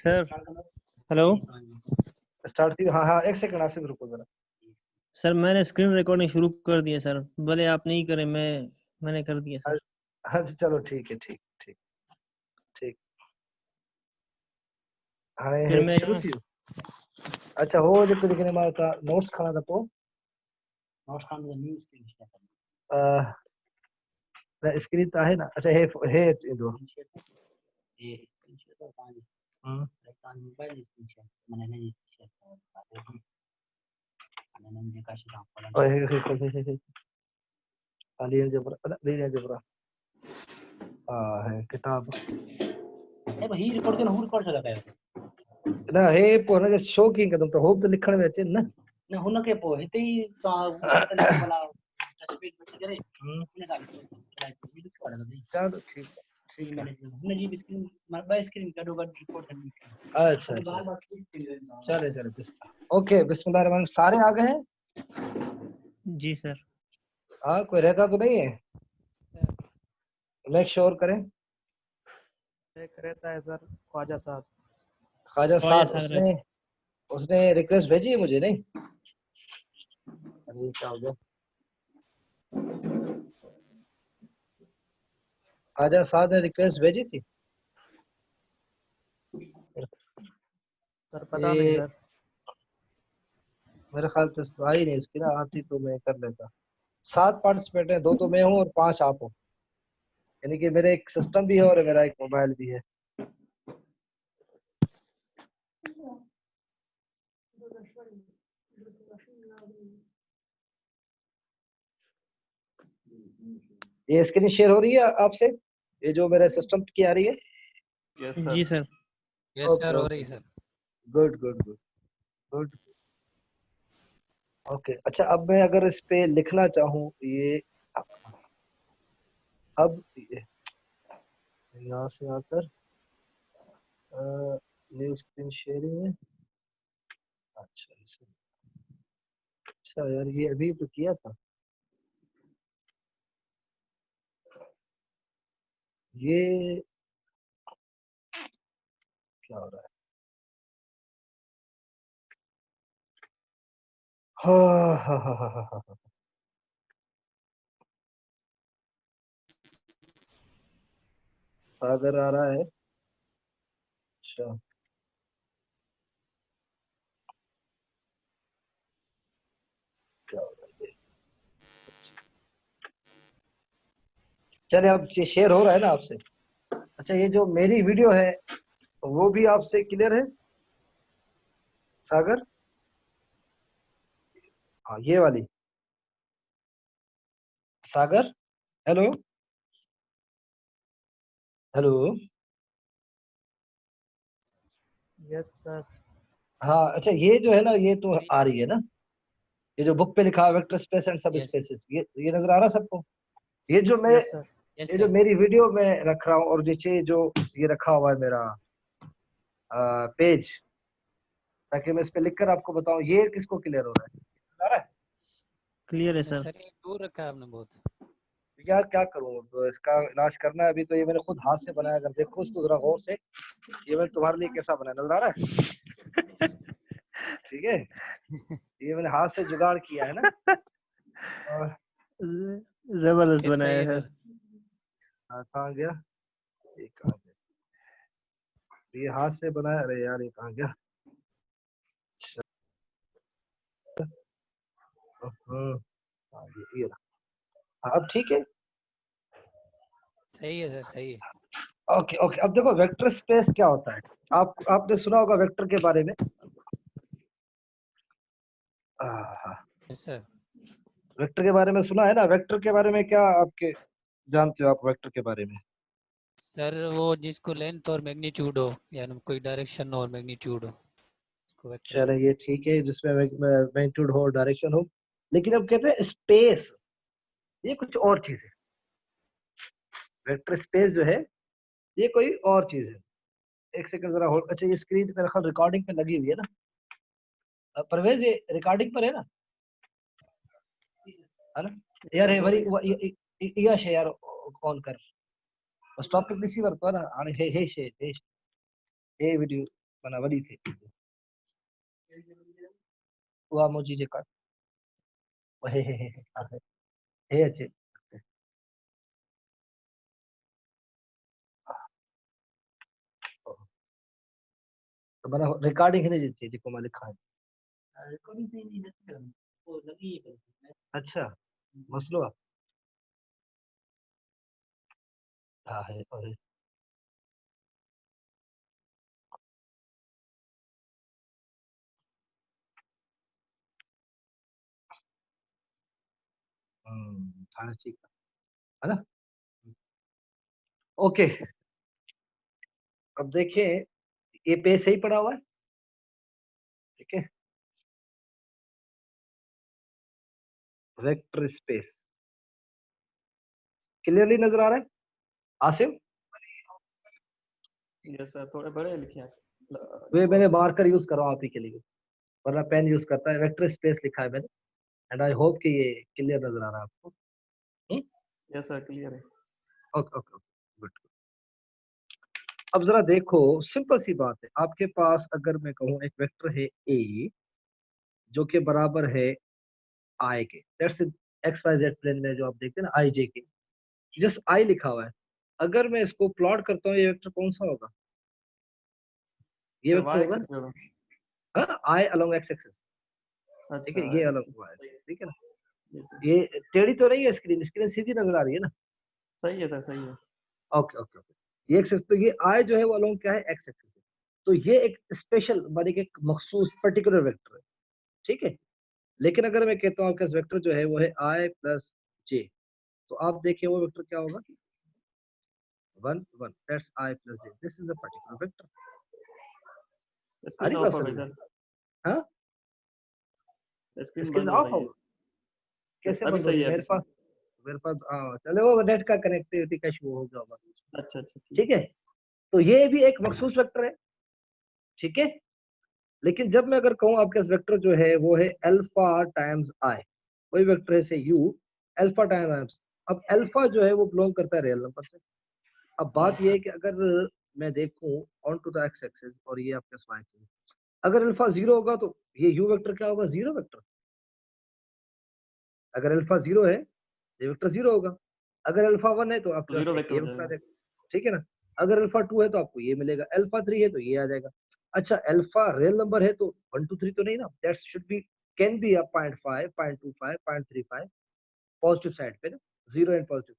Sir hello start की। हाँ हाँ, एक सेकंड आसिफ रुको जरा। सर, मैंने स्क्रीन रिकॉर्डिंग शुरू कर दिया सर, भले आप नहीं करें, मैंने कर दिया सर। हाँ जी, चलो ठीक है, ठीक ठीक ठीक। हाँ फिर हे मैं शुरू यहाँ थी। अच्छा हो जो कुछ कहने मार का नोट्स खाना था तो स्क्रीन तो है ना। अच्छा हे दो। हम्म। हे अली जबरा, अली जबरा। है किताब ना हे पोना जो शौकीन कदम तो होप तो लिखण में अचे न न हुनखे पो हिते ई चलो ठीक ठीक है। अच्छा अच्छा, चले चले ओके। बिस्मिल्लाह रहमान। सारे आ गए हैं? जी सर। हाँ, कोई रहता तो नहीं है? मेक श्योर करें। एक रहता है सर, ख्वाजा साहब। ख्वाजा ख्वाजा साहब, साहब उसने उसने रिक्वेस्ट भेजी है मुझे, नहीं? अरे क्या हो गया? ख्वाजा साहब ने रिक्वेस्ट भेजी थी। सर पता नहीं सर। मेरे ख्याल से आई नहीं उसकी ना, आती तो मैं कर लेता। 7 पार्टिसिपेंट है, 2 तो मैं हूँ और 5 आप हो, यानी कि मेरे एक सिस्टम भी है और मेरा एक मोबाइल भी है। ये स्क्रीन शेयर हो रही है आपसे, ये जो मेरे सिस्टम की आ रही है? जी सर। यस सर, हो रही sir. Good good good good. Okay, अच्छा अब मैं अगर इस पे लिखना चाहूँ ये, अब यहाँ से आकर न्यू स्क्रीन शेयरिंग में। अच्छा इसे, अच्छा यार ये अभी तो किया था ये, क्या हो रहा है? हाँ हाँ हाँ हाँ हाँ हाँ। सागर आ रहा है। अच्छा क्या हो रहा है ये? चले अब शेयर हो रहा है ना आपसे? अच्छा ये जो मेरी वीडियो है वो भी आपसे क्लियर है सागर? हाँ ये वाली। सागर हेलो हेलो। Yes sir. हाँ अच्छा, ये जो है ना ये तो आ रही है ना, ये जो बुक पे लिखा है वेक्टर स्पेस एंड सब Yes. स्पेसेस, ये नजर आ रहा है सबको? ये जो मैं, यस सर। यस ये जो सर। मेरी वीडियो में रख रहा हूँ और नीचे जो ये रखा हुआ है मेरा पेज, ताकि मैं इस पे लिखकर आपको बताऊं, ये किसको क्लियर हो रहा है? आ रहा है? क्लियर है सर। सर ये दूर रखा है आपने बहुत। यार क्या करूं, तो इसका इलाज करना है अभी। तो ये मैंने खुद हाथ से बनाया, अगर देखो इसको जरा गौर से, ये मैंने तुम्हारे लिए कैसा बनाया, नजर आ रहा है? ठीक है, ये मैंने हाथ से जुगाड़ किया है ना। और जबरदस्त फिर सही बनाया है सर। सर। कहाँ गया ये, कहाँ गया ये हाथ से बनाया? अरे यार ये कहाँ गया? अच्छा, ये रहा। अब ठीक है। सही है सर, सही है। ओके ओके, अब देखो वेक्टर स्पेस क्या होता है। आपने सुना होगा वेक्टर के बारे में। Yes sir. वेक्टर के बारे में सुना है ना? वेक्टर के बारे में क्या आपके जानते हो आप वेक्टर के बारे में? सर वो जिसको लेंथ और मैग्नीट्यूड हो, यानी कोई डायरेक्शन और मैग्नीट्यूड हो, उसको वेक्टर चलो बोलते ये ठीक है, जिसमें मैग्नीट्यूड हो, डायरेक्शन हो। लेकिन अब कहते हैं स्पेस, ये कुछ और चीज है। वेक्टर स्पेस जो है ये कोई और चीज है। एक सेकंड जरा होल्ड। अच्छा ये स्क्रीन मेरे ख्याल रिकॉर्डिंग पे लगी हुई है ना? परवेज ये रिकॉर्डिंग पर है ना? है ना यार? हे वरी या शे यार ऑन कर, बस टॉपिक रिसीवर तो है ना। आणि हे हे शे हे हे व्हिडिओ बनावली थे हुआ मुझे जे का हे अच्छे तो बना रिकॉर्डिंग है नहीं जी देखो मैं लिखा है अच्छा मसलो हाँ है और थाना ठीक है ना ओके अब देखिए ये पेज सही पड़ा हुआ है ठीक है वेक्टर स्पेस क्लियरली नजर आ रहा है आसिम यस सर थोड़े बड़े लिखे हैं वे मैंने मार्कर यूज कर रहा हूँ आप ही के लिए वरना पेन यूज करता है वेक्टर स्पेस लिखा है मैंने एंड आई होप कि ये क्लियर नजर आ रहा है आपको यस सर क्लियर है ओके ओके गुड अब जरा देखो सिंपल सी बात है आपके पास अगर मैं कहूँ एक वेक्टर है ए जो कि बराबर है आई के that's X Y Z plane में जो आप देखते हैं ना आई जे के जस्ट आई लिखा हुआ है अगर मैं इसको प्लॉट करता हूँ ये वेक्टर कौन सा होगा ये सर वेक्टर वाई होगा एक्सिस पे होगा हाँ आई अलोंग एक्स एक्सिस ठीक है अच्छा ये अलग हुआ है ठीक है ना yes, sir. ये टेढ़ी तो नहीं है स्क्रीन स्क्रीन सीधी नजर आ रही है ना सही है सर सही है ओके ओके ओके ये एक्सिस तो ये आई जो है वो अलोंग क्या है एक्स एक्सिस है तो ये एक स्पेशल माने कि एक मखसूस पर्टिकुलर वेक्टर है ठीक है लेकिन अगर मैं कहता हूँ आपका वेक्टर जो है वो है आई प्लस जे तो आप देखिए वो वेक्टर क्या होगा 1 1 that's I plus J this is a particular vector screen Hari of बात हो समझ गई में सर हाँ स्क्रीन स्क्रीन बंद हो ऑफ रही है होगा कैसे अभी बंद हो सही रही है है अभी सही मेरे पास हाँ चलो वो नेट का कनेक्टिविटी का इशू हो गया होगा अच्छा अच्छा ठीक ठीक है तो ये भी एक मखसूस वेक्टर है ठीक है लेकिन जब मैं अगर कहूँ आपके वेक्टर जो है वो है अल्फा टाइम्स आई कोई वेक्टर है से यू अल्फा टाइम्स अब अल्फा जो है वो बिलोंग करता है रियल नंबर से अब बात ये है कि अगर मैं देखूं on to the X axis और ये आपके वाई एक्सिस अगर अल्फा जीरो होगा तो ये यू वेक्टर क्या होगा जीरो वेक्टर अगर अल्फा जीरो है ये वेक्टर जीरो होगा अगर अल्फा वन है तो आपके जीरो पास वेक्टर ये हो वेक्टर आ जाएगा जाएगा ठीक है ना अगर अल्फा टू है तो आपको ये मिलेगा अल्फा थ्री है तो ये आ जाएगा अच्छा अल्फा रियल नंबर है तो 1 2 3 तो नहीं ना that should be can be a 0.5 0.25 0.35 positive side पे ना जीरो एंड पॉजिटिव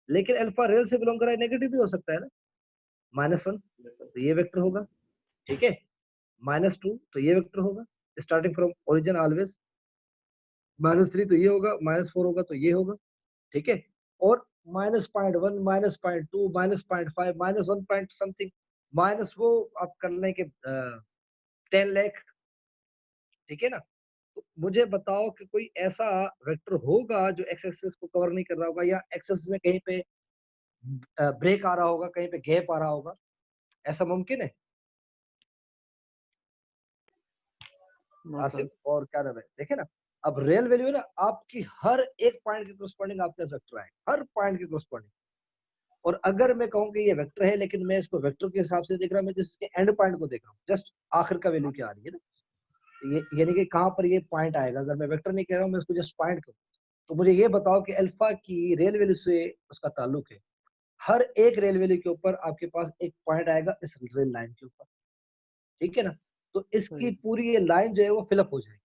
लेकिन अल्फा रियल से बिलोंग कर रहा है नेगेटिव भी हो सकता है ना -1 तो ये वेक्टर होगा ठीक है -2 तो ये वेक्टर होगा स्टार्टिंग फ्रॉम ओरिजिन ऑलवेज -3 तो ये होगा -4 होगा तो ये होगा ठीक है और -0.1 -0.2 -0.5 -1 पॉइंट समथिंग माइनस वो आप करने के 10 लाख ठीक है ना तो मुझे बताओ कि कोई ऐसा वेक्टर होगा जो एक्स एक्सिस को कवर नहीं कर रहा होगा या एक्सिस में कहीं पे ब्रेक आ रहा होगा कहीं पे गैप आ रहा होगा ऐसा मुमकिन है नो सर आसिफ और क्या नाम है देखे ना अब रियल वैल्यू है ना आपकी हर एक पॉइंट के कोरस्पॉन्डिंग आपके पास वेक्टर आएगा हर पॉइंट के कोरस्पॉन्डिंग और अगर मैं कहूँ कि ये वेक्टर है लेकिन मैं इसको वेक्टर के हिसाब से देख रहा हूँ मैं जिसके एंड पॉइंट को देख रहा हूँ जस्ट आखिर का वैल्यू क्या आ रही है ना ये यानी कि कहाँ पर ये पॉइंट आएगा अगर मैं वेक्टर नहीं कह रहा हूँ मैं इसको जस्ट पॉइंट करूँ तो मुझे ये बताओ कि अल्फा की रियल वैल्यू से उसका ताल्लुक है हर एक रेल वैल्यू के ऊपर आपके पास एक पॉइंट आएगा इस रेल लाइन के ऊपर ठीक है ना तो इसकी पूरी ये लाइन जो है वो फिलअप हो जाएगी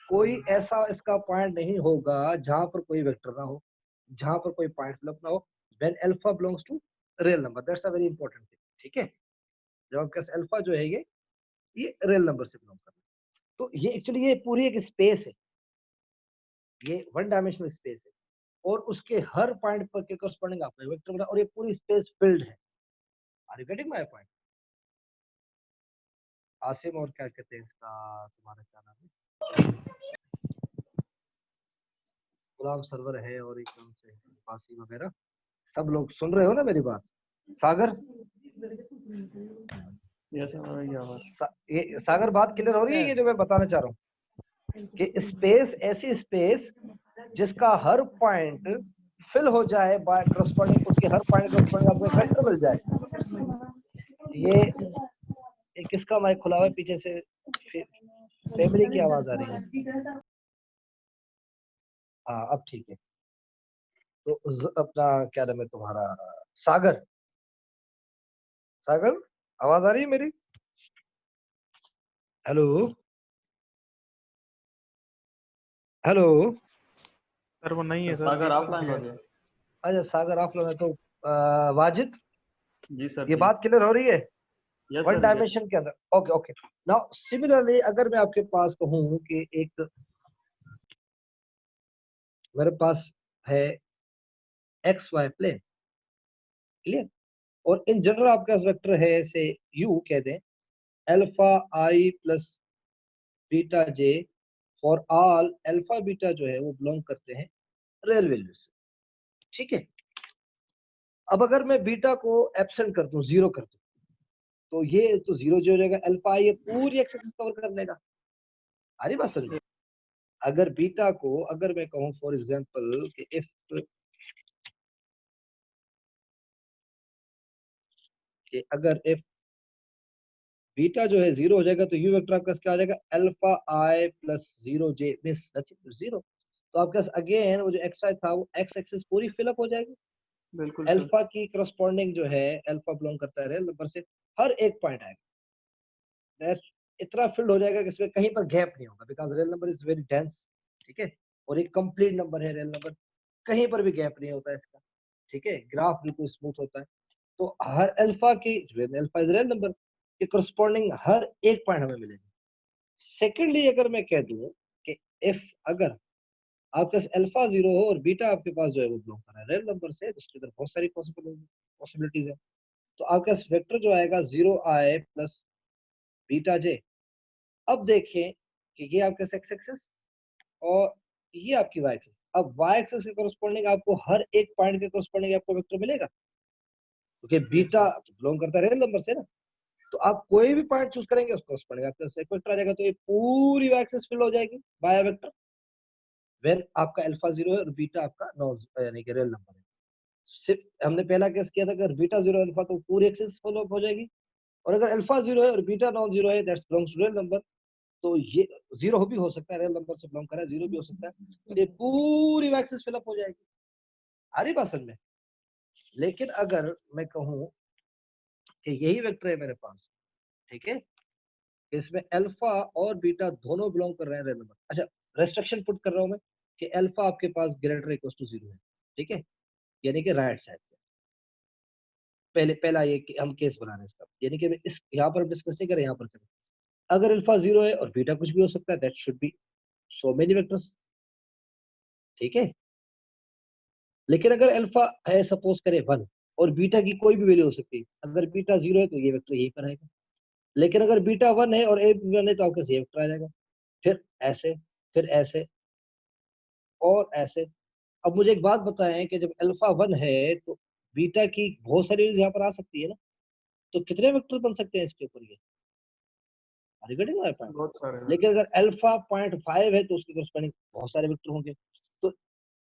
कोई ऐसा इसका पॉइंट नहीं होगा जहां पर कोई वेक्टर ना हो जहां पर कोई पॉइंट फिलअप ना हो when alpha belongs to real number that's a very important thing ठीक है जब आपके पास अल्फा जो है ये रियल नंबर से बिलोंग करता है तो ये एक्चुअली ये पूरी एक स्पेस है ये वन डायमेंशनल स्पेस है और उसके हर पॉइंट पर के करस्पॉन्डिंग आपका वेक्टर बना और ये पूरी स्पेस फिल्ड है are you getting my point Asim और क्या कहते हैं इसका तुम्हारा क्या नाम है गुलाम सर्वर है और एक नाम से फासी वगैरह सब लोग सुन रहे हो ना मेरी बात सागर यस सर ये आवाज ये सागर बात क्लियर हो रही है ये जो मैं बताना चाह रहा हूँ कि स्पेस ऐसी स्पेस जिसका हर पॉइंट फिल हो जाए बाय करस्पॉन्डिंग उसके हर पॉइंट करस्पॉन्डिंग आपको एक वेक्टर मिल जाए ये किसका माइक खुला हुआ है पीछे से? फैमिली की आवाज आ रही है। हाँ अब ठीक है। तो अपना क्या नाम है तुम्हारा? सागर, सागर आवाज आ रही है मेरी? Hello hello. सर वो नहीं है सर, सागर बीच में ऑफलाइन से हो गया गया। सर। अच्छा सागर ऑफलाइन है तो वाजिद जी सर ये जी। बात क्लियर हो रही है? Yes one sir. डायमेंशन के अंदर। Okay okay. नाउ सिमिलरली अगर मैं आपके पास कहूं कि एक मेरे पास है एक्स वाई प्लेन, क्लियर, और इन जनरल आपके पास वेक्टर है से यू कह दें alpha i plus beta J for all alpha beta जो है वो बिलोंग करते हैं रियल वैल्यूज से, ठीक है। अब अगर मैं बीटा को एब्सेंट कर दूं, जीरो कर दूं, तो ये तो जीरो जो हो जाएगा, अल्फा ये पूरी एक्स एक्सिस कवर कर लेगा। अरे बात समझे? अगर बीटा को अगर मैं कहूं फॉर एग्जांपल कि इफ अगर इफ बीटा जो है जीरो हो जाएगा तो यू वेक्टर आपका क्या आ जाएगा? Alpha i plus zero J miss zero. तो आपके पास अगेन वो जो एक्स वाई था वो एक्स एक्सिस पूरी फिलअप हो जाएगी। बिल्कुल सर। अल्फा की करस्पॉन्डिंग जो है अल्फा बिलोंग करता है रियल नंबर से, हर एक पॉइंट आएगा, दैट इतना फिल्ड हो जाएगा कि इसमें कहीं पर गैप नहीं होगा, because real number is very dense, ठीक है, और एक कंप्लीट नंबर है रियल नंबर, कहीं पर भी गैप नहीं होता है इसका, ठीक है, ग्राफ बिल्कुल स्मूथ होता है। तो हर अल्फा की अल्फा इज रियल नंबर के करस्पॉन्डिंग हर एक पॉइंट हमें मिलेगा। सेकेंडली अगर मैं कह दूं कि इफ अगर आपके पास अल्फा जीरो हो और बीटा आपके पास जो है वो बिलोंग कर रहा है रियल नंबर से, जिसके अंदर बहुत सारी पॉसिबिलिटीज है, तो आपके पास वेक्टर जो आएगा जीरो आई प्लस बीटा जे। अब देखें कि ये आपके एक्स एक्सिस और ये आपकी वाई एक्सिस, अब वाई एक्सिस के करस्पॉन्डिंग आपको हर एक पॉइंट के करस्पॉन्डिंग आपको वेक्टर मिलेगा, क्योंकि बीटा बिलोंग करता है रियल नंबर से ना। तो आप कोई भी पॉइंट चूज करेंगे उसको करस्पॉन्डिंग आपके पास एक वेक्टर आ जाएगा, तो ये पूरी वाई एक्सिस फिल हो जाएगी बाय वेक्टर वेर आपका अल्फा जीरो है और बीटा आपका नॉन यानी कि रियल नंबर है। सिर्फ हमने पहला केस किया था अगर बीटा जीरो अल्फा तो पूरी एक्सिस फॉलो अप हो जाएगी, और अगर अल्फा जीरो है और बीटा नॉन जीरो है that's belongs to real number, तो ये जीरो भी हो सकता है, रियल नंबर से बिलोंग कर रहा है, जीरो भी हो सकता है, तो ये पूरी एक्सिस फिल अप हो जाएगी। आ रही बात समझ में? लेकिन अगर मैं कहूं कि यही वेक्टर है मेरे पास, ठीक है, इसमें अल्फा और बीटा दोनों बिलोंग कर रहे हैं रियल नंबर, अच्छा रेस्ट्रिक्शन पुट कर रहा हूं मैं कि अल्फा आपके पास ग्रेटर इक्वल टू जीरो है, ठीक है, यानी कि राइट साइड पे पहले पहला ये कि हम केस बना रहे हैं इसका, यानी कि इस यहाँ पर डिस्कस नहीं करें, यहाँ पर करें। अगर अल्फा जीरो है और बीटा कुछ भी हो सकता है, that should be so many vectors, ठीक है। लेकिन अगर अल्फा है सपोज करें वन और बीटा की कोई भी वैल्यू हो सकती है, अगर बीटा जीरो है तो ये वेक्टर यही पर आएगा, लेकिन अगर बीटा वन है और ए वन है तो आपके ये वेक्टर आ जाएगा, फिर ऐसे, फिर ऐसे और ऐसे। अब मुझे एक बात बताएं कि जब अल्फा वन है तो बीटा की बहुत सारी वैल्यूज यहाँ पर आ सकती है ना, तो कितने वेक्टर बन सकते हैं इसके ऊपर? ये रिगार्डिंग माय पॉइंट। बहुत सारे हैं। लेकिन अगर अल्फा 0.5 है तो उसके करस्पॉन्डिंग बहुत सारे वेक्टर होंगे। तो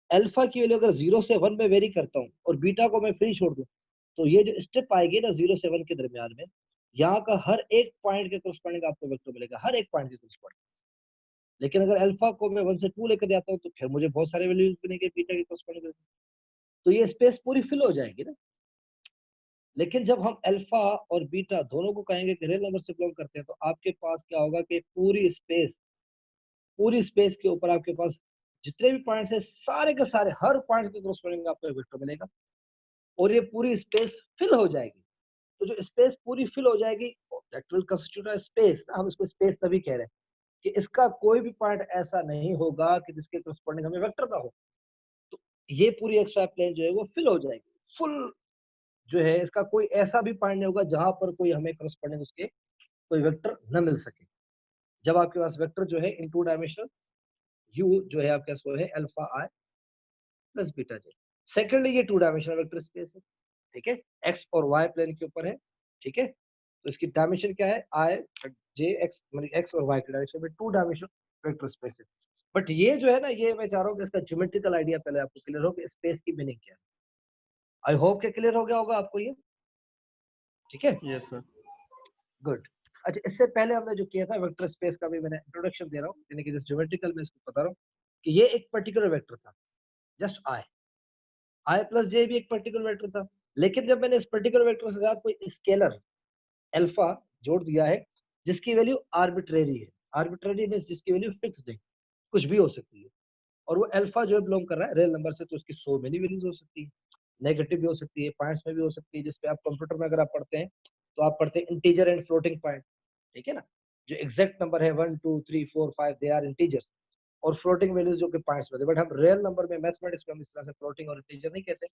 अल्फा की वैल्यू अगर 0 से 1 में वेरी करता हूँ और बीटा को मैं फ्री छोड़ दूं, तो ये जो स्टेप आएगी ना 0 से 1 के दरमियान में, यहाँ का हर एक पॉइंट के करस्पॉन्डिंग आपको वेक्टर मिलेगा, हर एक पॉइंट के करस्पॉन्डिंग। लेकिन अगर अल्फा को मैं 1 से 2 लेकर जाता हूँ तो फिर मुझे बहुत सारे वैल्यूज मिलेंगे बीटा के करस्पॉन्डिंग, तो ये स्पेस पूरी फिल हो जाएगी ना। लेकिन जब हम अल्फा और बीटा दोनों को कहेंगे कि रियल नंबर से बिलोंग करते हैं, तो आपके पास क्या होगा कि पूरी स्पेस के ऊपर आपके पास जितने भी पॉइंट्स है सारे के सारे हर पॉइंट के करस्पॉन्डिंग आपको एक वेक्टर मिलेगा और ये पूरी स्पेस फिल हो जाएगी। तो जो स्पेस पूरी फिल हो जाएगी that will constitute a space, हम इसको स्पेस तभी कह रहे हैं कि इसका कोई भी पॉइंट ऐसा नहीं होगा कि जिसके करस्पॉन्डिंग हमें वेक्टर ना हो। तो ये पूरी एक्स वाई प्लेन जो है वो फिल हो जाएगी फुल, जो है इसका कोई ऐसा भी पॉइंट नहीं होगा जहां पर कोई हमें करस्पॉन्डिंग उसके कोई वेक्टर न मिल सके। जब आपके पास वेक्टर जो है इन टू डायमेंशनल यू जो है आपके पास वो है alpha i plus beta J. Secondly ये टू डायमेंशनल वेक्टर स्पेस है, ठीक है, एक्स और वाई प्लेन के ऊपर है, ठीक है। तो इसकी डायमेंशन क्या है? आई जे एक्स, मतलब एक्स और वाई की डायरेक्शन में टू डायमेंशनल वेक्टर स्पेस है। बट ये जो है ना, ये मैं चाह रहा हूँ कि इसका ज्योमेट्रिकल आइडिया पहले आपको क्लियर हो कि स्पेस की मीनिंग क्या है। आई होप के क्लियर हो गया होगा आपको ये, ठीक है, यस सर। गुड। अच्छा, इससे पहले हमने जो किया था वेक्टर स्पेस का भी मैंने इंट्रोडक्शन दे रहा हूँ, यानी कि जस्ट ज्योमेट्रिकल में इसको बता रहा हूँ कि ये एक पर्टिकुलर वेक्टर था, जस्ट आई प्लस जे भी एक पर्टिकुलर वेक्टर था, लेकिन जब मैंने इस पर्टिकुलर वेक्टर के साथ कोई स्केलर अल्फा जोड़ दिया है जिसकी वैल्यू आर्बिट्रेरी है, आर्बिट्रेरी मींस जिसकी वैल्यू फिक्स्ड है, कुछ भी हो सकती है, और वो अल्फा जो बिलोंग कर रहा है रियल नंबर से, तो उसकी सो मेनी वैल्यूज हो सकती है, नेगेटिव भी हो सकती है, पॉइंट्स में भी हो सकती है, जिसपे आप कंप्यूटर में अगर आप पढ़ते हैं तो आप पढ़ते हैं इंटीजर एंड फ्लोटिंग पॉइंट, ठीक है ना, जो एग्जैक्ट नंबर है 1 2 3 4 5 दे आर इंटीजर्स, और फ्लोटिंग वैल्यूज जो कि पॉइंट्स में, बट हम रियल नंबर में मैथमेटिक्स में हम इस तरह से फ्लोटिंग और इंटीजर नहीं कहते,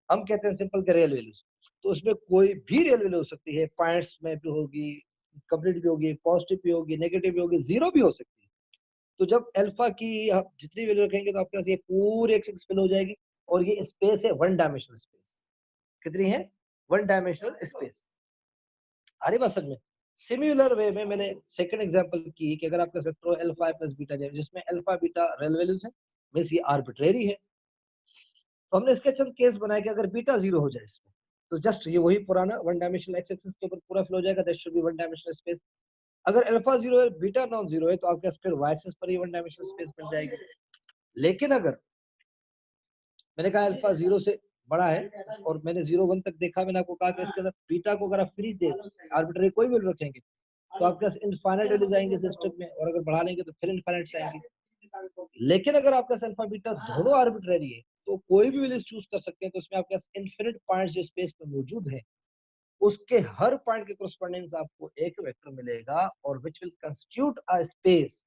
हम कहते हैं सिंपल के रियल वैल्यूज। तो उसमें कोई भी रियल वैल्यू हो सकती है, पॉइंट्स में भी होगी, कंप्लीट भी होगी, पॉजिटिव भी होगी, नेगेटिव भी होगी, जीरो भी हो सकती है। तो जब अल्फा की आप जितनी वैल्यू रखेंगे तो आपके पास ये पूरी एक्सिस फिल हो जाएगी, और ये स्पेस है वन डायमेंशनल स्पेस। कितनी है? One dimensional space. आ रही बात समझ में? सिमिलर वे में मैंने सेकंड एग्जांपल की कि अगर आपका वेक्टर अल्फा प्लस बीटा जाए, जिसमें अल्फा बीटा रियल वैल्यूज है, मींस ये आर्बिट्रेरी है, तो हमने इसके चंद केस बनाए कि अगर बीटा जीरो हो जाए इसमें, तो जस्ट ये वही पुराना वन डायमेंशनल एक्स एक्सिस के ऊपर पूरा फ्लो हो जाएगा, that should be one dimensional space. अगर अल्फा जीरो है, बीटा नॉन जीरो है, तो आपके पास फिर वाई एक्सिस पर ही वन डायमेंशनल स्पेस बन जाएगी। लेकिन अगर मैंने कहा अल्फा जीरो से बड़ा है और मैंने 0 1 तक देखा, मैंने आपको कहा कि इसके अंदर बीटा को अगर आप फ्री दे आर्बिट्रेरी कोई वैल्यू रखेंगे तो आपके पास इनफाइनाइट वैल्यूज आएंगे सिस्टम में, और अगर बढ़ा लेंगे तो फिर इनफाइनाइट आएंगे। लेकिन अगर आपका अल्फा बीटा दोनों आर्बिट्रेरी है तो कोई भी वैल्यूज चूज कर सकते हैं, तो उसमें आपके पास इनफिनिट पॉइंट्स जो स्पेस में मौजूद है, उसके हर पॉइंट के कोरेस्पोंडिंग आपको एक वेक्टर मिलेगा, और which will constitute a space,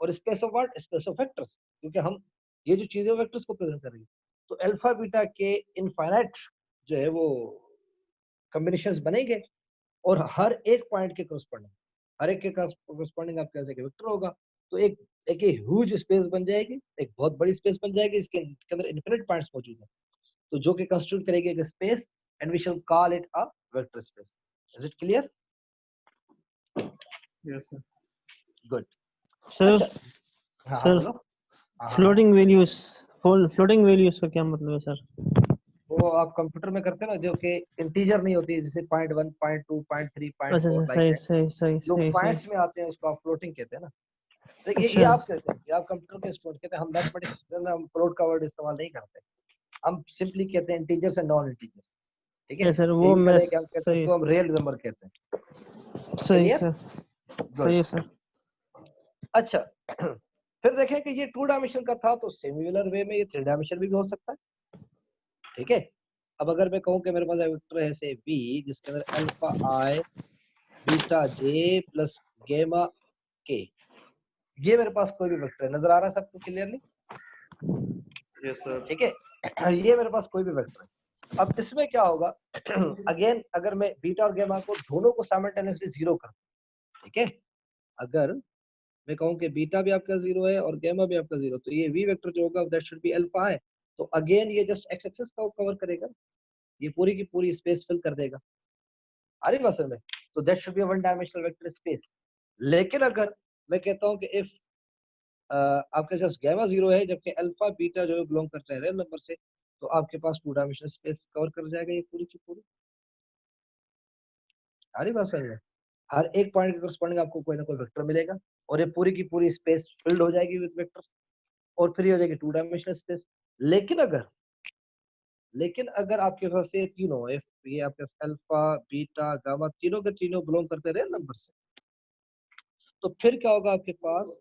और space of what? Space of vectors, क्योंकि हम ये जो चीजें वेक्टर्स को प्रेजेंट कर रही है। तो अल्फा बीटा के इनफाइनाइट जो है वो कॉम्बिनेशंस बनेंगे, और हर एक पॉइंट के कोरेस्पोंडिंग, हर एक के कोरेस्पोंडिंग आपके पास एक वेक्टर होगा, तो एक एक ह्यूज स्पेस बन जाएगी, एक बहुत बड़ी स्पेस बन जाएगी, इसके अंदर इनफिनिट पॉइंट्स मौजूद हैं, तो जो कि कंस्टिट्यूट करेगी एक space, and we shall call it a vector space. Is it clear? Yes sir. Good. Sir अच्छा, हाँ सर बोलो। हाँ, फ्लोटिंग वैल्यूज, फ्लोटिंग वैल्यूज का क्या मतलब है सर? वो आप कंप्यूटर में करते हैं ना, जो कि इंटीजर नहीं होती, जैसे 0.1 0.2 0.3 अच्छा 0.4 अच्छा, लाइक सही दैट, सही सही जो सही पॉइंट्स सही। में आते हैं उसको आप फ्लोटिंग कहते हैं ना। तो ये अच्छा आप कहते हैं, ये आप कंप्यूटर के स्टूडेंट कहते हैं, हम मैथमेटिक्स में हम फ्लोट का वर्ड इस्तेमाल नहीं करते, हम सिंपली कहते हैं इंटीजर्स एंड नॉन इंटीजर्स, ठीक है? सर यही वो मैं वजह है कि हम कहते हैं सही उसको हम रियल नंबर कहते हैं। सही क्लियर? Sir, good. सही है सर। अच्छा, फिर देखें कि ये 2 डायमेंशन का था, तो सिमिलर वे में ये 3 डायमेंशन भी हो सकता है, ठीक है? अब अगर मैं कहूँ कि मेरे पास वेक्टर है से v, जिसके अंदर alpha i beta j plus गेमा k, ये मेरे पास कोई भी वेक्टर है, नजर आ रहा है सबको क्लियरली? Yes sir. ठीक है, ये मेरे पास कोई भी वेक्टर है। अब इसमें क्या होगा, अगेन अगर मैं बीटा और गेमा को दोनों को साइमल्टेनियसली जीरो कर, ठीक है, अगर मैं कहूँ कि बीटा भी आपका जीरो है और गेमा भी आपका जीरो, तो ये वी वेक्टर जो होगा दैट शुड बी अल्फा है, तो अगेन ये जस्ट एक्स एक्सिस का कवर करेगा, ये पूरी की पूरी स्पेस फिल कर देगा। आ रही बात समझ में? तो that should be one dimensional vector space. लेकिन अगर मैं कहता हूँ कि इफ आपके पास गैमा जीरो है, जबकि अल्फा बीटा जो है बिलोंग करते हैं रियल नंबर से, तो आपके पास 2 डायमेंशनल स्पेस कवर कर जाएगा ये पूरी की पूरी। आ रही बात समझ में? हर एक पॉइंट के करस्पॉन्डिंग आपको कोई ना कोई वेक्टर मिलेगा, और ये पूरी की पूरी स्पेस फिल्ड हो जाएगी विद वेक्टर्स, और फिर ये हो जाएगी 2 डायमेंशनल स्पेस। लेकिन अगर आपके पास ये तीनों, इफ ये आपके पास अल्फा बीटा गामा तीनों के तीनों बिलोंग करते हैं रियल नंबर से, तो फिर क्या होगा आपके पास,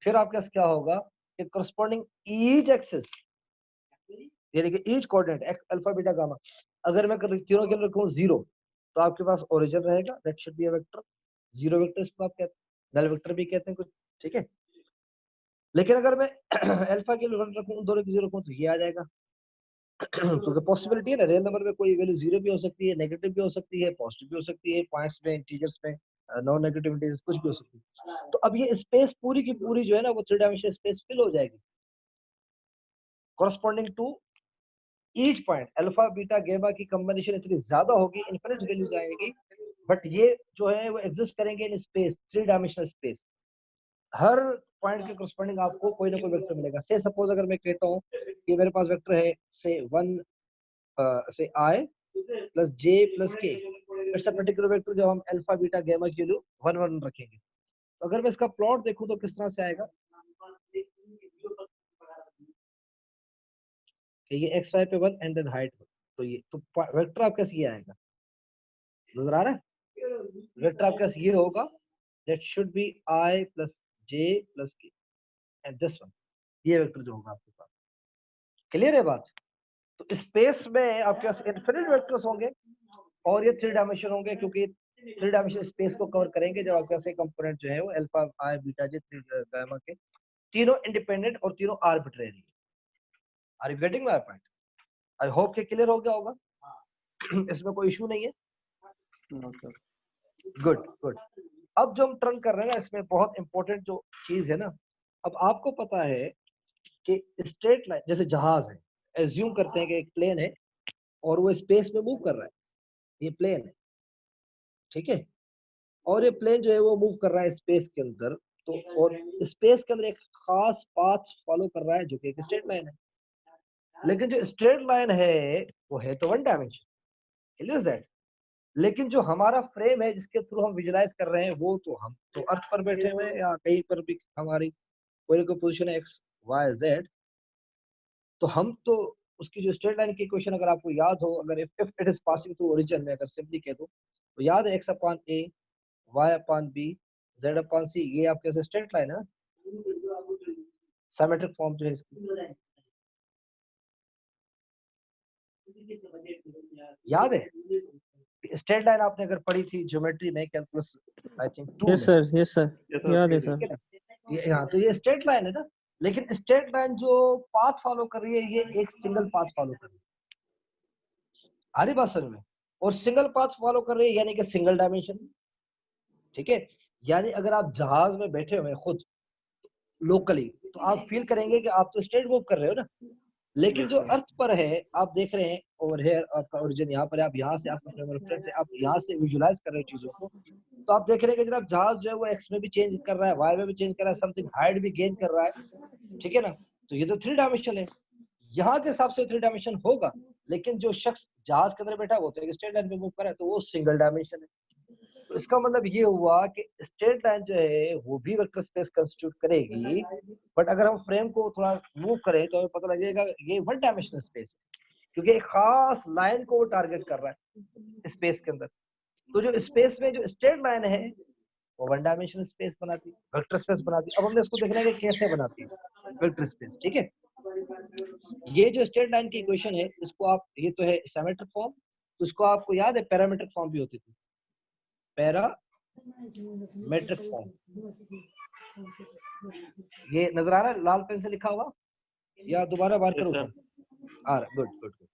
फिर आपके पास क्या होगा कि करस्पॉन्डिंग ईच एक्सिस, यानी कि each coordinate x alpha beta gamma, अगर मैं तीनों के लिए रखूं 0, तो आपके पास ओरिजिन रहेगा, that should be a vector, 0 vector इसको आप कहते हैं, नल वेक्टर भी कहते हैं कुछ, ठीक है? लेकिन अगर मैं अल्फा के लिए रखूं, दोनों की 0 रखूं, तो ये आ जाएगा। क्योंकि पॉसिबिलिटी है ना, रियल नंबर में कोई वैल्यू 0 भी हो सकती है, नेगेटिव भी हो सकती है, पॉजिटिव भी हो सकती है, पॉइंट्स में इंटीजर्स में नॉन नेगेटिव इंटीजर्स कुछ भी हो सकती है। तो अब ये स्पेस पूरी की पूरी जो है ना, वो 3 डायमेंशनल स्पेस फिल हो जाएगी corresponding to each point. Alpha beta gamma की कॉम्बिनेशन इतनी ज्यादा होगी, इनफिनिट वैल्यू जाएगी, बट ये जो है वो एग्जिस्ट करेंगे in space, 3 dimensional space. Her point के करस्पॉन्डिंग आपको कोई ना कोई वेक्टर मिलेगा। से सपोज अगर मैं कहता हूँ कि मेरे पास वेक्टर है से 1 से i plus j plus k, it's a particular vector जब हम अल्फा बीटा गामा की वैल्यू 1 1 रखेंगे। तो अगर मैं इसका प्लॉट देखूं तो किस तरह से आएगा कि ये x y पे 1 एंड देन हाइट 1, तो ये तो वेक्टर आपका ये आएगा, नजर आ रहा है? वेक्टर आपका ये होगा that should be i plus j plus k and this one, ये वेक्टर जो होगा आपके पास। क्लियर है बात? तो स्पेस में आपके पास इनफिनिट वेक्टर्स होंगे और ये 3 डायमेंशन होंगे, क्योंकि 3 डायमेंशन स्पेस को कवर करेंगे जब आपके पास एक कंपोनेंट जो है वो alpha i beta j gamma के तीनों इंडिपेंडेंट और तीनों arbitrary. Are you getting my point? I hope कि क्लियर हो गया होगा। इसमें कोई इशू नहीं है। No, sir. Good good. अब जो हम टर्न कर रहे हैं ना, इसमें बहुत इंपॉर्टेंट जो चीज है ना, अब आपको पता है कि स्ट्रेट लाइन जैसे जहाज है, एज्यूम करते हैं कि एक प्लेन है और वो स्पेस में मूव कर रहा है, ये प्लेन है, ठीक है, और ये प्लेन जो है वो मूव कर रहा है स्पेस के अंदर, तो और स्पेस के अंदर एक खास पाथ फॉलो कर रहा है जो कि एक स्ट्रेट लाइन है। लेकिन जो स्ट्रेट लाइन है वो है तो 1 डायमेंशन, क्लियर दैट। लेकिन जो हमारा फ्रेम है जिसके थ्रू हम विजुलाइज कर रहे हैं वो तो हम तो अर्थ पर बैठे हुए हैं या कहीं पर भी हमारी कोई कोई पोजीशन है एक्स वाई जेड, तो हम तो उसकी जो स्ट्रेट लाइन की इक्वेशन अगर आपको याद हो, अगर if it is passing through origin में अगर सिंपली कह दो तो याद है x upon a y upon b z upon c, ये आपके स्ट्रेट लाइन है, सिमेट्रिक फॉर्म जो है इसकी, याद है? स्ट्रेट लाइन आपने अगर पढ़ी थी ज्योमेट्री में कैलकुलस आई थिंक 2 यस में, sir, yes sir, Yes, sir. याद है ठीक सर। है ना? ये हाँ, तो ये स्ट्रेट लाइन है ना, लेकिन स्ट्रेट लाइन जो पाथ फॉलो कर रही है ये एक सिंगल पाथ फॉलो कर रही है। आ रही बात समझ में? और सिंगल पाथ फॉलो कर रही है यानी कि सिंगल डायमेंशन, ठीक है। यानी अगर आप जहाज में बैठे हुए खुद लोकली तो आप फील करेंगे कि आप तो स्ट्रेट मूव कर रहे हो ना, लेकिन Yes, जो sir. अर्थ पर है आप देख रहे हैं ओवर हियर, आपका ओरिजिन यहाँ पर है, आप यहाँ से आपका फ्रेम ऑफ रेफरेंस है, आप यहाँ से विजुलाइज कर रहे हैं चीजों को, तो आप देख रहे हैं कि जनाब जहाज जो है वो एक्स में भी चेंज कर रहा है, वाई में भी चेंज कर रहा है, समथिंग हाइट भी गेन कर रहा है, ठीक है ना। तो ये तो 3 डायमेंशन है, यहाँ के हिसाब से 3 डायमेंशन होगा, लेकिन जो शख्स जहाज के अंदर बैठा है वो तो एक स्ट्रेट लाइन पे मूव कर रहा है, तो वो सिंगल डायमेंशन है। तो इसका मतलब ये हुआ कि स्ट्रेट लाइन जो है वो भी वेक्टर स्पेस कंस्टिट्यूट करेगी, बट अगर हम फ्रेम को थोड़ा मूव करें तो हमें पता लगेगा ये 1 डायमेंशनल स्पेस है, क्योंकि एक खास लाइन को वो टारगेट कर रहा है स्पेस के अंदर। तो जो स्पेस में जो स्ट्रेट लाइन है वो 1 डायमेंशनल स्पेस बनाती है, वेक्टर स्पेस बनाती है। अब हमने इसको देखना है कि कैसे बनाती है वेक्टर स्पेस, ठीक है। ये जो स्ट्रेट लाइन की इक्वेशन है इसको आप, ये तो है सिमेट्रिक फॉर्म, तो इसको आपको याद है पैरामीट्रिक फॉर्म भी होती थी, पैरामीट्रिक फॉर्म, ये नजर आ रहा है लाल पेन से लिखा हुआ या दोबारा बार Yes, करूं? sir. आ रहा, गुड गुड गुड।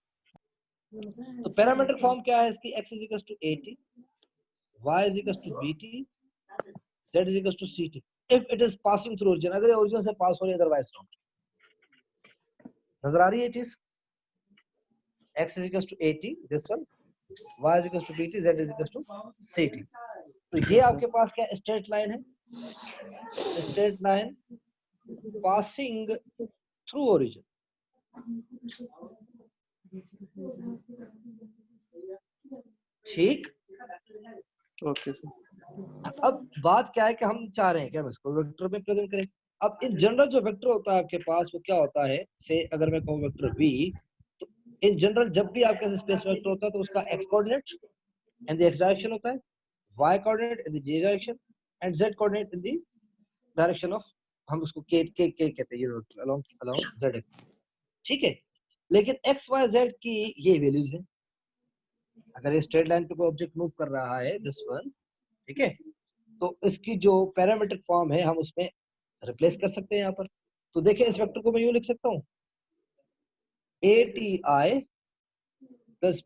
तो पैरामीट्रिक फॉर्म क्या है इसकी? x is equal to at, y is equal to bt, z is equal to ct if it is passing through origin, अगर ये ओरिजिन से पास हो रही है अदरवाइज नॉट। नजर आ रही है चीज? x is equal to at this one, y is equal to bt, z is equal to ct। तो ये आपके पास क्या स्ट्रेट लाइन है, straight line passing through origin, ठीक। Okay, sir. अब बात क्या है कि हम चाह रहे हैं कि हम इसको वेक्टर में प्रेजेंट करें। अब इन जनरल जो वेक्टर होता है आपके पास वो क्या होता है, से अगर मैं कहूँ वेक्टर v, तो इन जनरल जब भी आपके पास स्पेस वेक्टर होता है तो उसका x coordinate in the x direction होता है, y coordinate in the z direction and z coordinate in the direction of, हम उसको k कहते हैं, ये अलोंग z एक्सिस, ठीक है। लेकिन x y z की ये वैल्यूज है, अगर ये स्ट्रेट लाइन पे कोई ऑब्जेक्ट मूव कर रहा है दिस वन, ठीक है, तो इसकी जो पैरामीट्रिक फॉर्म है हम उसमें रिप्लेस कर सकते हैं यहाँ पर। तो देखिए इस वेक्टर को मैं यूं लिख सकता हूँ ATI plus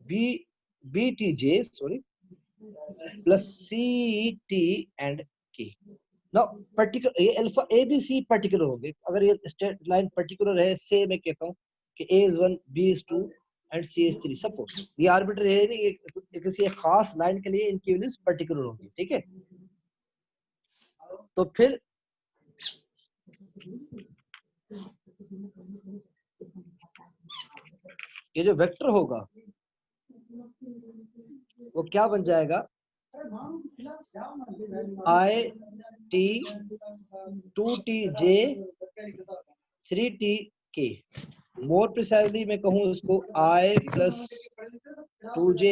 BTJ sorry plus CT and K। Now particular ये अल्फा ABC पर्टिकुलर होंगे, अगर ये स्ट्रेट लाइन पर्टिकुलर है, से मैं कहता हूँ कि A is 1, B is 2 and C is 3, suppose ये आर्बिट्रेरी है नहीं, ये किसी एक खास लाइन के लिए इनकी वैल्यूज पर्टिकुलर होंगी, ठीक है। तो फिर ये जो वेक्टर होगा वो क्या बन जाएगा, I T 2t j 3t k। More precisely मैं कहूँ उसको i plus 2j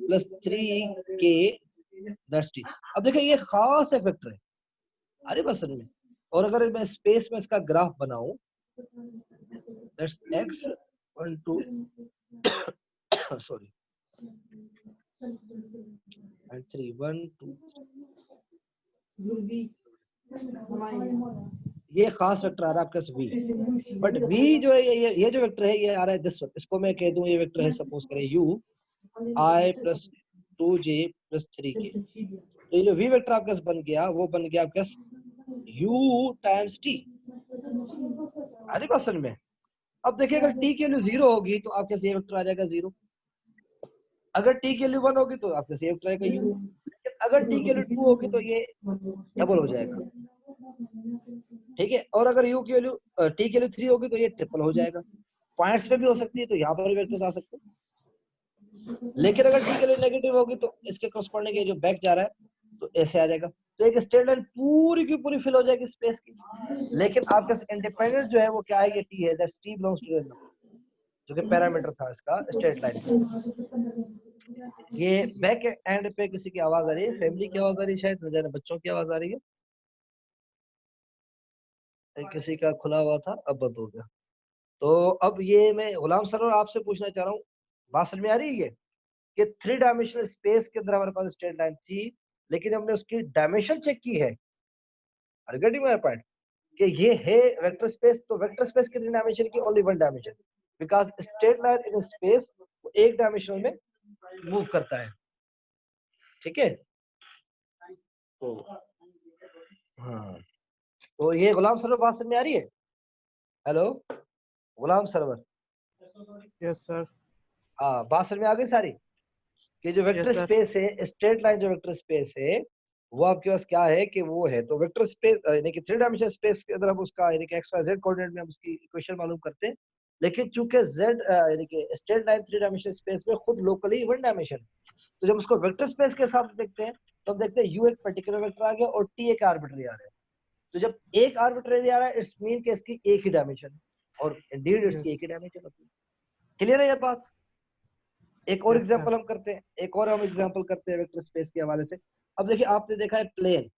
plus 3k that's t। अब देखिए ये खास एक वेक्टर है, अरे बस में। और अगर मैं स्पेस में इसका ग्राफ बनाऊं, दैट्स x 1 2 सॉरी and 3 1 2 ये खास वेक्टर आ रहा है आपके पास v। बट v जो है ये जो वेक्टर है ये आ रहा है दिस, इसको मैं कह दूं ये वेक्टर है, सपोज करें u i plus 2j plus 3k। तो ये जो v वेक्टर आपके पास बन गया वो बन गया आपके पास u टाइम्स t। अरे क्वेश्चन में अब देखिए अगर t की वैल्यू 0 होगी तो आपके पास ये वेक्टर आ जाएगा 0, अगर t की वैल्यू 1 होगी तो आपके पास ये वेक्टर आएगा u, लेकिन अगर t की वैल्यू 2 होगी तो ये डबल हो जाएगा, ठीक है। और अगर u की वैल्यू t की वैल्यू 3 होगी तो ये ट्रिपल हो जाएगा। पॉइंट्स पे भी हो सकती है तो यहाँ पर भी वेक्टर्स आ सकते हैं, लेकिन अगर t की वैल्यू नेगेटिव होगी तो इसके करस्पॉन्डिंग ये जो बैक जा रहा है तो ऐसे आ जाएगा। तो एक स्ट्रेट लाइन पूरी की पूरी फिल हो जाएगी स्पेस की, लेकिन आपके इंडिपेंडेंट जो है वो क्या है, ये t है, that's t belongs to random, जो कि पैरामीटर था इसका स्ट्रेट लाइन का। ये बैक एंड पे किसी की आवाज आ रही है, फैमिली की आवाज आ रही है, शायद न जाने बच्चों की आवाज आ रही है, किसी का खुला हुआ था अब बंद हो गया। तो अब ये मैं गुलाम सर आपसे पूछना चाह रहा हूँ, बात समझ में आ रही है कि 3 डायमेंशनल स्पेस के अंदर हमारे पास स्ट्रेट लाइन थी, लेकिन हमने उसकी डायमेंशन चेक की है, गेटिंग माय पॉइंट, कि ये है वेक्टर स्पेस। तो वेक्टर स्पेस कितनी डायमेंशन की, only 1 dimension, because straight line in space एक डायमेंशन में मूव करता है, ठीक है। तो हाँ, तो ये गुलाम सरवर बात समझ में आ रही है? हेलो गुलाम सरवर, यस सर। हाँ बात समझ में आ गई सारी, कि जो वेक्टर sir. स्पेस है, स्ट्रेट लाइन जो वेक्टर स्पेस है वो आपके पास क्या है कि वो है, तो वेक्टर स्पेस यानी कि 3 डायमेंशनल स्पेस के अंदर हम उसका यानी कि एक्स वाई जेड कोऑर्डिनेट में हम उसकी इक्वेशन मालूम करते हैं, लेकिन चूंकि जेड यानी कि स्ट्रेट लाइन 3 डायमेंशनल स्पेस में खुद लोकली 1 डायमेंशन, तो जब उसको वेक्टर स्पेस के साथ देखते हैं तो हम देखते हैं यू एक पर्टिकुलर वेक्टर आ गया और टी एक आर्बिट्ररी आ रहा है। तो जब एक आर्बिट्ररी आ रहा है इट्स मीन कि इसकी एक ही डायमेंशन है, और इंडीड इसकी एक ही डायमेंशन होती है। क्लियर है ये बात? एक और एग्जांपल हम करते हैं, एक और हम एग्जांपल करते हैं वेक्टर स्पेस के हवाले से। अब देखिए आपने देखा है प्लेन,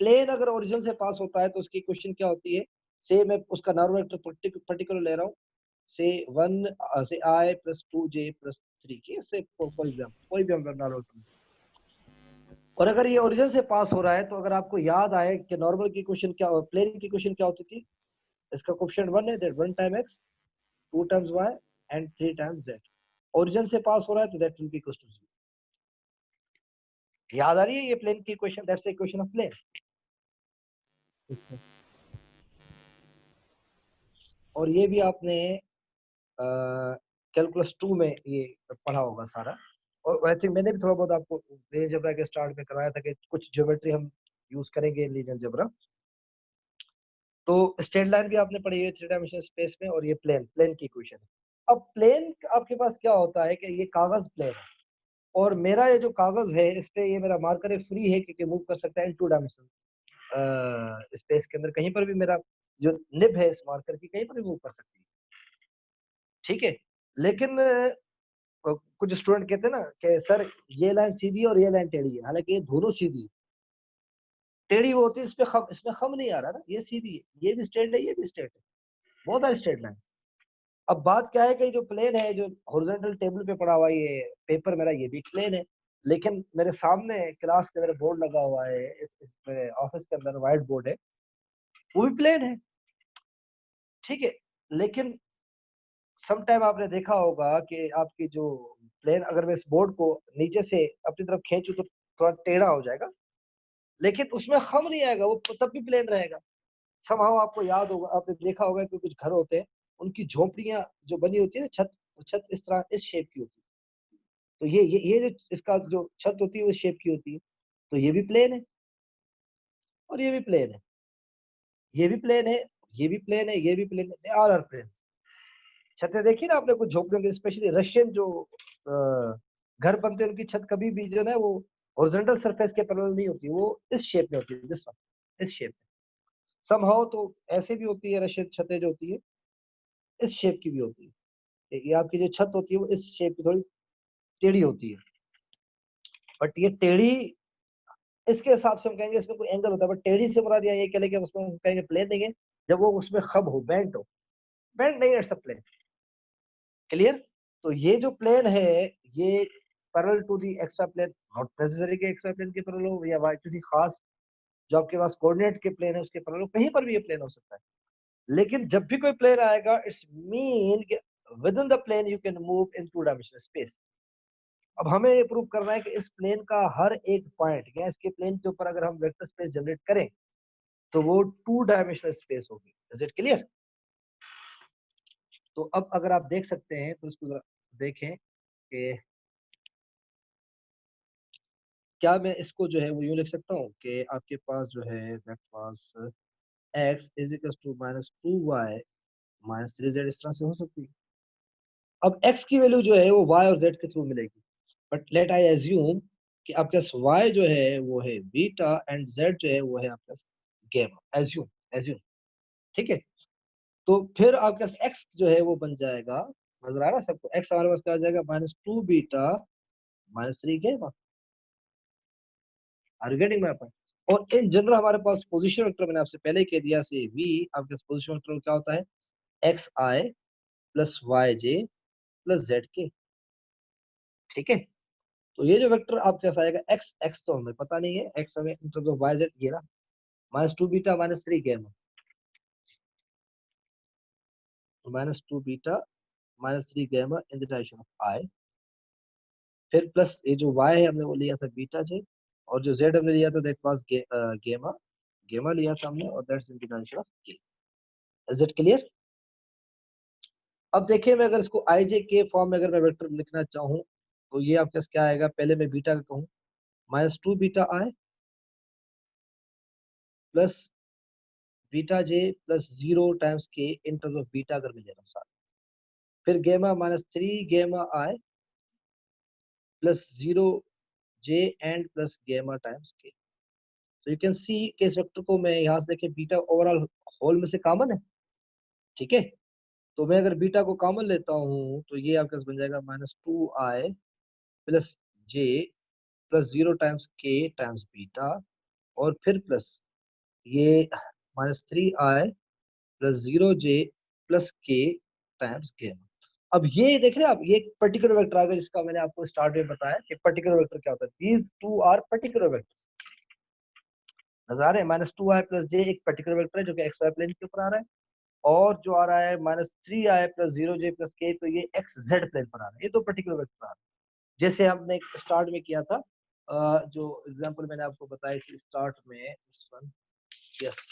प्लेन अगर ओरिजिन से पास होता है तो उसकी क्वेश्चन क्या होती है, से मैं उसका नॉर्मल वेक्टर पर्टिकुलर ले रहा हूँ, से 1 से i plus 2j plus 3k से फॉर एग्जांपल कोई भी हम नॉर्मल वेक्टर, और अगर ये ओरिजिन से पास हो रहा है तो अगर आपको याद आए कि नॉर्मल की क्वेश्चन क्या, प्लेन की क्वेश्चन क्या होती थी, इसका कोएफिशिएंट 1 है, that 1 time x 2 times y and 3 times z। Origin से पास हो रहा है तो that will be equal to 0। याद आ रही है ये प्लेन की equation, that's the equation of plane. और ये भी आपने कैलकुलस 2 में ये पढ़ा होगा सारा, और आई थिंक मैंने भी थोड़ा बहुत आपको लीनियर अलजेब्रा के स्टार्ट में कराया था कि कुछ ज्योमेट्री हम यूज करेंगे लीनियर अलजेब्रा। तो स्ट्रेट लाइन भी आपने पढ़ी है 3 डायमेंशनल स्पेस में, और ये प्लेन की इक्वेशन है। अब प्लेन आपके पास क्या होता है कि ये कागज प्लेन है, और मेरा ये जो कागज है इस पे ये मेरा मार्कर है फ्री है, क्योंकि मूव कर सकता है इन 2 डायमेंशनल स्पेस के अंदर, कहीं पर भी मेरा जो निब है इस मार्कर की कहीं पर भी मूव कर सकती है, ठीक है। लेकिन कुछ स्टूडेंट कहते हैं ना कि सर ये लाइन सीधी और ये लाइन टेढ़ी है, हालांकि ये दोनों सीधी है, टेढ़ी वो होती है इसमें खम नहीं आ रहा ना, ये सीधी है, ये भी स्ट्रेट है, ये भी स्ट्रेट है, बहुत सारी स्ट्रेट लाइन। अब बात क्या है कि जो प्लेन है, जो हॉरिजॉन्टल टेबल पे पड़ा हुआ है ये पेपर मेरा, ये भी प्लेन है, लेकिन मेरे सामने क्लास के मेरे बोर्ड लगा हुआ है, मेरे ऑफिस के अंदर व्हाइट बोर्ड है, वो भी प्लेन है, ठीक है। लेकिन सम टाइम आपने देखा होगा कि आपकी जो प्लेन, अगर मैं इस बोर्ड को नीचे से अपनी तरफ खींचूं तो थोड़ा टेढ़ा हो जाएगा, लेकिन उसमें खम नहीं आएगा, वो तब भी प्लेन रहेगा। समहाउ आपको याद होगा, आपने देखा होगा कि कुछ घर होते हैं उनकी झोपड़ियां जो बनी होती है ना, छत इस तरह इस शेप की होती है, तो ये जो इसका जो छत होती है वो शेप की होती है, तो ये भी प्लेन है और ये भी प्लेन है। ये भी प्लेन है, ये भी प्लेन है, ये भी प्लेन है, दे ऑल आर प्लेन। छतें देखी ना आपने कुछ झोपड़ियों की, स्पेशली रशियन जो घर बनते हैं उनकी छत कभी भी जो है वो हॉरिजॉन्टल सरफेस के पैरेलल नहीं होती, वो इस शेप में होती है, दिस वन, इस शेप में। समहाउ तो ऐसे भी होती है रशियन छतें जो होती है, इस शेप की भी होती है। ये आपकी जो छत होती है वो इस शेप की थोड़ी टेढ़ी होती है, बट ये टेढ़ी इसके हिसाब से हम कहेंगे इसमें कोई एंगल होता है, बट टेढ़ी से मुराद ये कह लेंगे उसमें हम कहेंगे प्लेन नहीं है जब वो उसमें खब हो, बेंट हो। बेंट नहीं, इट्स अ प्लेन। क्लियर? तो ये जो प्लेन है ये parallel to the extra plane, not necessary के एक्स्ट्रा प्लेन के पैरेलल हो या किसी खास जो आपके पास कोऑर्डिनेट के प्लेन है उसके पैरेलल, कहीं पर भी ये प्लेन हो सकता है। लेकिन जब भी कोई प्लेन आएगा it's mean within the plane you can move in two dimensional space. अब हमें ये प्रूव करना है कि इस प्लेन का हर एक पॉइंट या इसके प्लेन के ऊपर अगर हम वेक्टर स्पेस जनरेट करें तो वो 2 डायमेंशनल स्पेस होगी। Is it clear? तो अब अगर आप देख सकते हैं तो इसको जरा देखें कि क्या मैं इसको जो है वो यूं लिख सकता हूँ कि आपके पास जो है that was x is equal to -2y - 3z, इस तरह से हो सकती है। अब x की वैल्यू जो है वो y और z के थ्रू मिलेगी, बट लेट आई एज्यूम कि आपके पास y जो है वो है बीटा एंड z जो है वो है आपके पास गामा। एज्यूम ठीक है। तो फिर आपके पास x जो है वो बन जाएगा, नजर आ रहा है सबको, x हमारे पास क्या हो जाएगा -2 beta -3 gamma. Are you getting my point? और इन जनरल हमारे पास पोजीशन वेक्टर मैंने आपसे पहले कह दिया से v आपके पास पोजीशन वेक्टर क्या होता है xi plus yj plus zk। ठीक है। तो ये जो वेक्टर आपके पास आएगा x तो हमें पता नहीं है, x हमें इन टर्म्स ऑफ yz ये ना -2 beta -3 gamma, -2 beta -3 gamma in the direction of i। फिर प्लस ये जो y है हमने वो लिया था बीटा j, और जो z हमने लिया था दैट वाज गामा लिया था हमने, और that's in the direction of k। Is it clear? अब देखिए मैं अगर इसको आई जे के फॉर्म में अगर मैं वेक्टर लिखना चाहूँ तो ये आपके पास क्या आएगा, पहले मैं बीटा का कहूँ -2 बीटा आई प्लस बीटा जे प्लस 0 टाइम्स के इन टर्म्स ऑफ बीटा अगर मैं ले रहा हूँ साथ, फिर गेमा -3 गेमा आई प्लस 0 जे एंड प्लस गेमा टाइम्स के। तो यू कैन सी कि इस वेक्टर को मैं यहाँ से देखिए बीटा ओवरऑल होल में से कॉमन है। ठीक है। तो मैं अगर बीटा को कॉमन लेता हूँ तो ये आपके पास बन जाएगा -2 आई प्लस जे प्लस 0 टाइम्स के टाइम्स बीटा, और फिर प्लस ये -3 आई प्लस 0 जे प्लस के टाइम्स गेमा। अब ये देख रहे हैं आप, ये एक पर्टिकुलर वेक्टर आ गया जिसका मैंने आपको स्टार्ट में बताया कि पर्टिकुलर वेक्टर क्या होता है। These two are particular vector. नजर आ रहे हैं? -2 आई प्लस जे एक पर्टिकुलर वेक्टर है जो कि एक्स वाई प्लेन के ऊपर आ रहा है, और जो आ रहा है -3 आई प्लस 0 जे प्लस के, तो ये एक्स जेड प्लेन पर आ रहा है। ये दो पर्टिकुलर वेक्टर आ रहे हैं जैसे हमने स्टार्ट में किया था। जो एग्जांपल मैंने आपको बताई थी स्टार्ट में, इस वन, यस,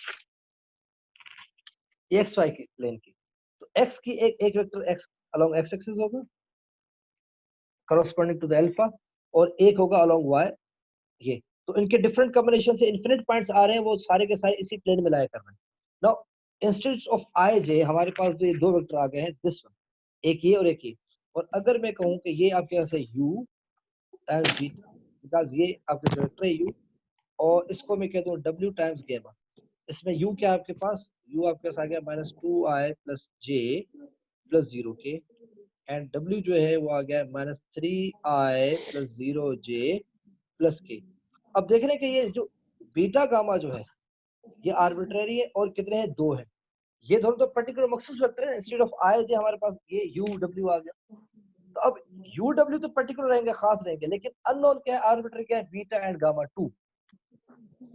एक्स वाई की प्लेन की। तो एक्स की एक vector x along x axis होगा करस्पॉन्डिंग टू द अल्फा, और एक होगा अलोंग वाई ये। तो इनके डिफरेंट कॉम्बिनेशन से इन्फिनिट पॉइंट्स आ रहे हैं, वो सारे के सारे इसी प्लेन में लाया कर रहे हैं। नाउ इंस्टेड ऑफ आई जे हमारे पास जो ये दो वेक्टर आ गए हैं, दिस वन, एक ये और एक ये। और अगर मैं कहूँ कि ये आपके पास है u टाइम्स बीटा, बिकॉज ये आपके वेक्टर है u, और इसको मैं कह दूँ w टाइम्स गामा। इसमें u क्या है आपके पास, u आपके पास आ गया -2 आई प्लस जे प्लस 0 के, एंड w जो है वो आ गया -3 आई प्लस 0 जे प्लस के। अब देख रहे हैं कि ये जो बीटा गामा जो है ये आर्बिट्रेरी है और कितने हैं, 2 है। ये दोनों तो पर्टिकुलर मखसूस वेक्टर है, इंस्टेड ऑफ आई जे हमारे पास ये यू डब्ल्यू आ गया। तो अब यू डब्ल्यू तो पर्टिकुलर रहेंगे, खास रहेंगे, लेकिन अननोन क्या है, आर्बिट्ररी क्या है, बीटा एंड गामा 2।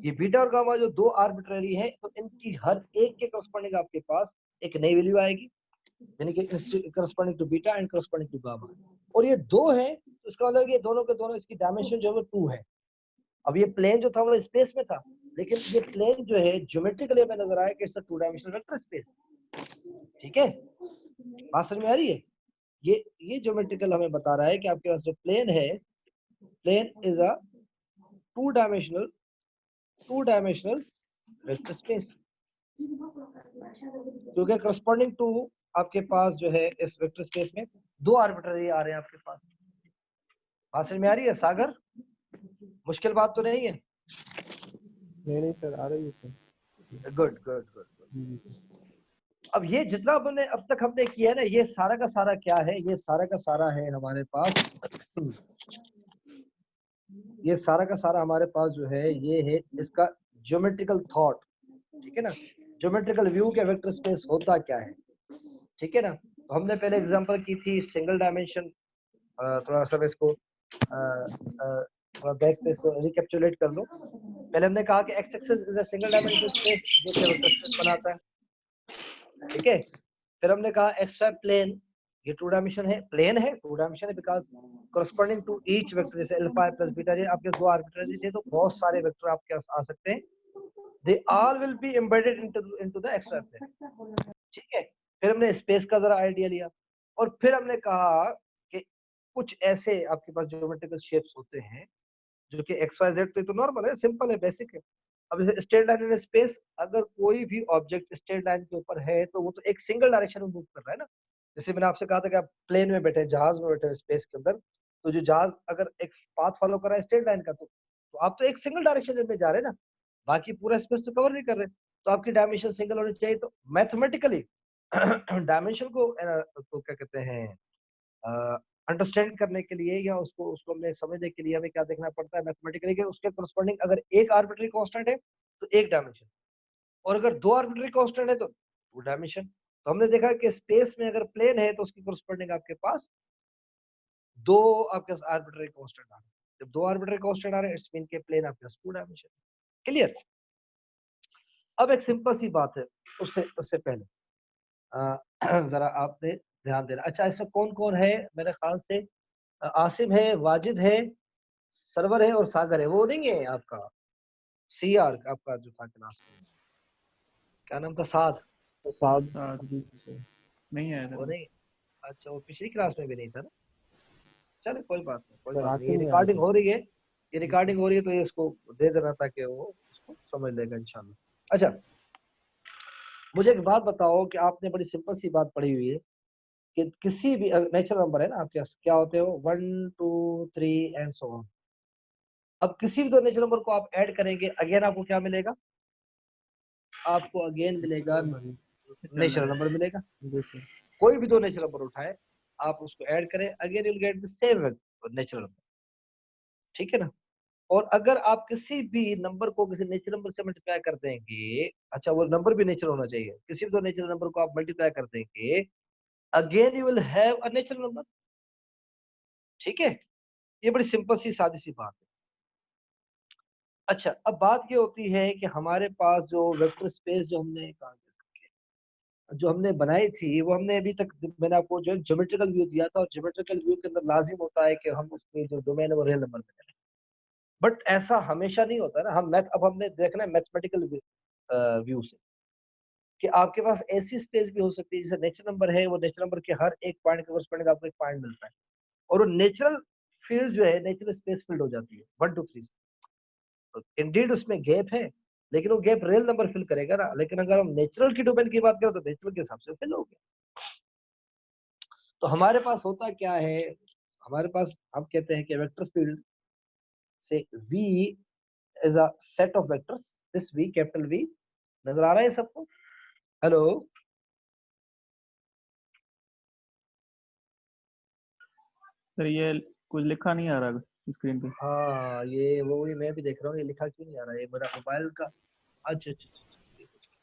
ये बीटा और गामा जो दो आर्बिट्ररी है, तो इनकी हर एक के करस्पॉन्डिंग आपके पास एक नई वैल्यू आएगी, यानी कि corresponding to beta and corresponding to gamma. और ये 2 है तो इसका मतलब ये दोनों के दोनों इसकी डायमेंशन जो है वो 2 है। अब ये प्लेन जो था वो स्पेस में था, लेकिन ये प्लेन जो है ज्योमेट्रिकली हमें नजर आया कि it's a 2 dimensional vector space. ठीक है, बात समझ में आ रही है? ये ज्योमेट्रिकल हमें बता रहा है कि आपके पास जो प्लेन है, plane is a 2 dimensional vector space. क्योंकि करस्पॉन्डिंग टू आपके पास जो है इस वेक्टर स्पेस में दो आर्बिट्ररी आ रहे हैं आपके पास। बात समझ में आ रही है सागर? मुश्किल बात तो नहीं है? नहीं सर, आ रही है सर। Good good good. अब ये जितना हमने अब तक हमने किया है ना, ये सारा का सारा क्या है? ये सारा का सारा है हमारे पास, ये सारा का सारा हमारे पास जो है ये है इसका ज्योमेट्रिकल थॉट, ठीक है ना? ज्योमेट्रिकल व्यू के वेक्टर स्पेस होता क्या है, ठीक है ना? तो हमने पहले एग्जांपल की थी सिंगल डायमेंशन, थोड़ा सा इसको थोड़ा बैक पे इसको रिकैप्चुलेट कर लो। पहले हमने कहा कि x axis is a single dimensional space जो कि वेक्टर स्पेस बनाता है, ठीक है? फिर हमने कहा एक्स वाई प्लेन, ये टू डायमेंशन है, प्लेन है, टू डायमेंशन है because corresponding to each vector, जैसे अल्फा प्लस बीटा, ये आपके दो आर्बिट्ररी थे तो बहुत सारे वेक्टर आपके पास आ सकते हैं, they all will be embedded into the X Y plane, ठीक है? फिर हमने स्पेस का जरा आइडिया लिया और फिर हमने कहा कि कुछ ऐसे आपके पास ज्योमेट्रिकल शेप्स होते हैं जो कि एक्स वाई जेड पे तो नॉर्मल है, सिंपल है, बेसिक है। अब जैसे स्ट्रेट लाइन इन स्पेस, अगर कोई भी ऑब्जेक्ट स्ट्रेट लाइन के ऊपर है तो वो तो एक सिंगल डायरेक्शन में मूव कर रहा है ना। जैसे मैंने आपसे कहा था कि आप प्लेन में बैठे, जहाज में बैठे स्पेस के अंदर, तो जो जहाज अगर एक पाथ फॉलो कर रहा है स्ट्रेट लाइन का, तो आप तो एक सिंगल डायरेक्शन में जा रहे हैं ना, बाकी पूरा स्पेस तो कवर नहीं कर रहे, तो आपकी डायमेंशन सिंगल होनी चाहिए। तो मैथमेटिकली डायमेंशन को क्या कहते हैं, अंडरस्टैंड करने के लिए या उसको उसको हमें समझने के लिए हमें क्या देखना पड़ता है मैथमेटिकली, कि उसके करस्पॉन्डिंग अगर एक आर्बिट्ररी कांस्टेंट है तो एक डायमेंशन, और अगर दो आर्बिट्ररी कांस्टेंट है तो टू डायमेंशन। तो हमने देखा कि स्पेस में अगर प्लेन है तो उसकी करस्पॉन्डिंग आपके पास दो आपके पास आर्बिट्ररी कांस्टेंट आ रहे हैं। जब दो आर्बिट्ररी कांस्टेंट आ रहे हैं इट्स मीन के प्लेन आपके पास टू डायमेंशन। क्लियर? अब एक सिंपल सी बात है, उससे उससे पहले जरा आपने ध्यान देना। अच्छा, इसमें कौन कौन है? मेरे ख्याल से आसिम है, वाजिद है, सरवर है और सागर है। वो नहीं है आपका सीआर आपका जो था क्लास में, क्या नाम था? साध? तो साथ जी सर नहीं है वो सर। नहीं? अच्छा, वो पिछली क्लास में भी नहीं था ना। चलो कोई बात नहीं, कोई सर बात नहीं, ये आखिर में रिकॉर्डिंग आया हो रही है, ये रिकॉर्डिंग हो रही है तो ये इसको दे देना ताकि वो उसको समझ लेगा इंशाल्लाह। अच्छा, मुझे एक बात बताओ कि आपने बड़ी सिंपल सी बात पढ़ी हुई है कि किसी भी नेचुरल नंबर है ना आपके पास, क्या होते हो, 1 2 3 एंड सो ऑन। अब किसी भी दो नेचुरल नंबर को आप ऐड करेंगे, अगेन आपको क्या मिलेगा? आपको अगेन मिलेगा नेचुरल नंबर मिलेगा। जी सर। कोई भी दो नेचुरल नंबर उठाए, आप उसको ऐड करें, again you will gate the same natural number, ठीक है ना? और अगर आप किसी भी नंबर को किसी नेचुरल नंबर से मल्टीप्लाई कर देंगे, अच्छा वो नंबर भी नेचुरल होना चाहिए, किसी भी दो नेचुरल नंबर को आप मल्टीप्लाई कर देंगे, again you will have a natural number, ठीक है? ये बड़ी सिंपल सी सादी सी बात है। अच्छा, अब बात ये होती है कि हमारे पास जो वेक्टर स्पेस जो हमने जो हमने बनाई थी, वो हमने अभी तक, मैंने आपको जो ज्योमेट्रिकल व्यू दिया था, और ज्योमेट्रिकल व्यू के अंदर लाजिम होता है कि हम उसमें जो डोमेन है वो रियल नंबर में करें, बट ऐसा हमेशा नहीं होता ना। हम मैथ, अब हमने देखना है मैथमेटिकल व्यू से कि आपके पास ऐसी स्पेस भी हो सकती है जैसे नेचुरल नंबर है, वो नेचुरल नंबर के हर एक पॉइंट के करस्पॉन्डिंग आपको एक पॉइंट मिलता है, और वो नेचुरल फील्ड जो है नेचुरल स्पेस फील्ड हो जाती है 1 2 3 से। इंडीड उसमें गैप है, लेकिन वो गैप रियल नंबर फिल करेगा ना। लेकिन अगर हम नेचुरल की डोमेन की बात करें तो नेचुरल के हिसाब से फिल हो गया। तो हमारे पास होता क्या है, हमारे पास हम कहते हैं कि वेक्टर फील्ड से V is a set of vectors, this V capital V, नजर आ रहा है सबको? हेलो, सर ये कुछ लिखा नहीं आ रहा स्क्रीन पे। हाँ ये वो ही मैं भी देख रहा हूँ, ये लिखा क्यों नहीं आ रहा है? ये मेरा मोबाइल का, अच्छा अच्छा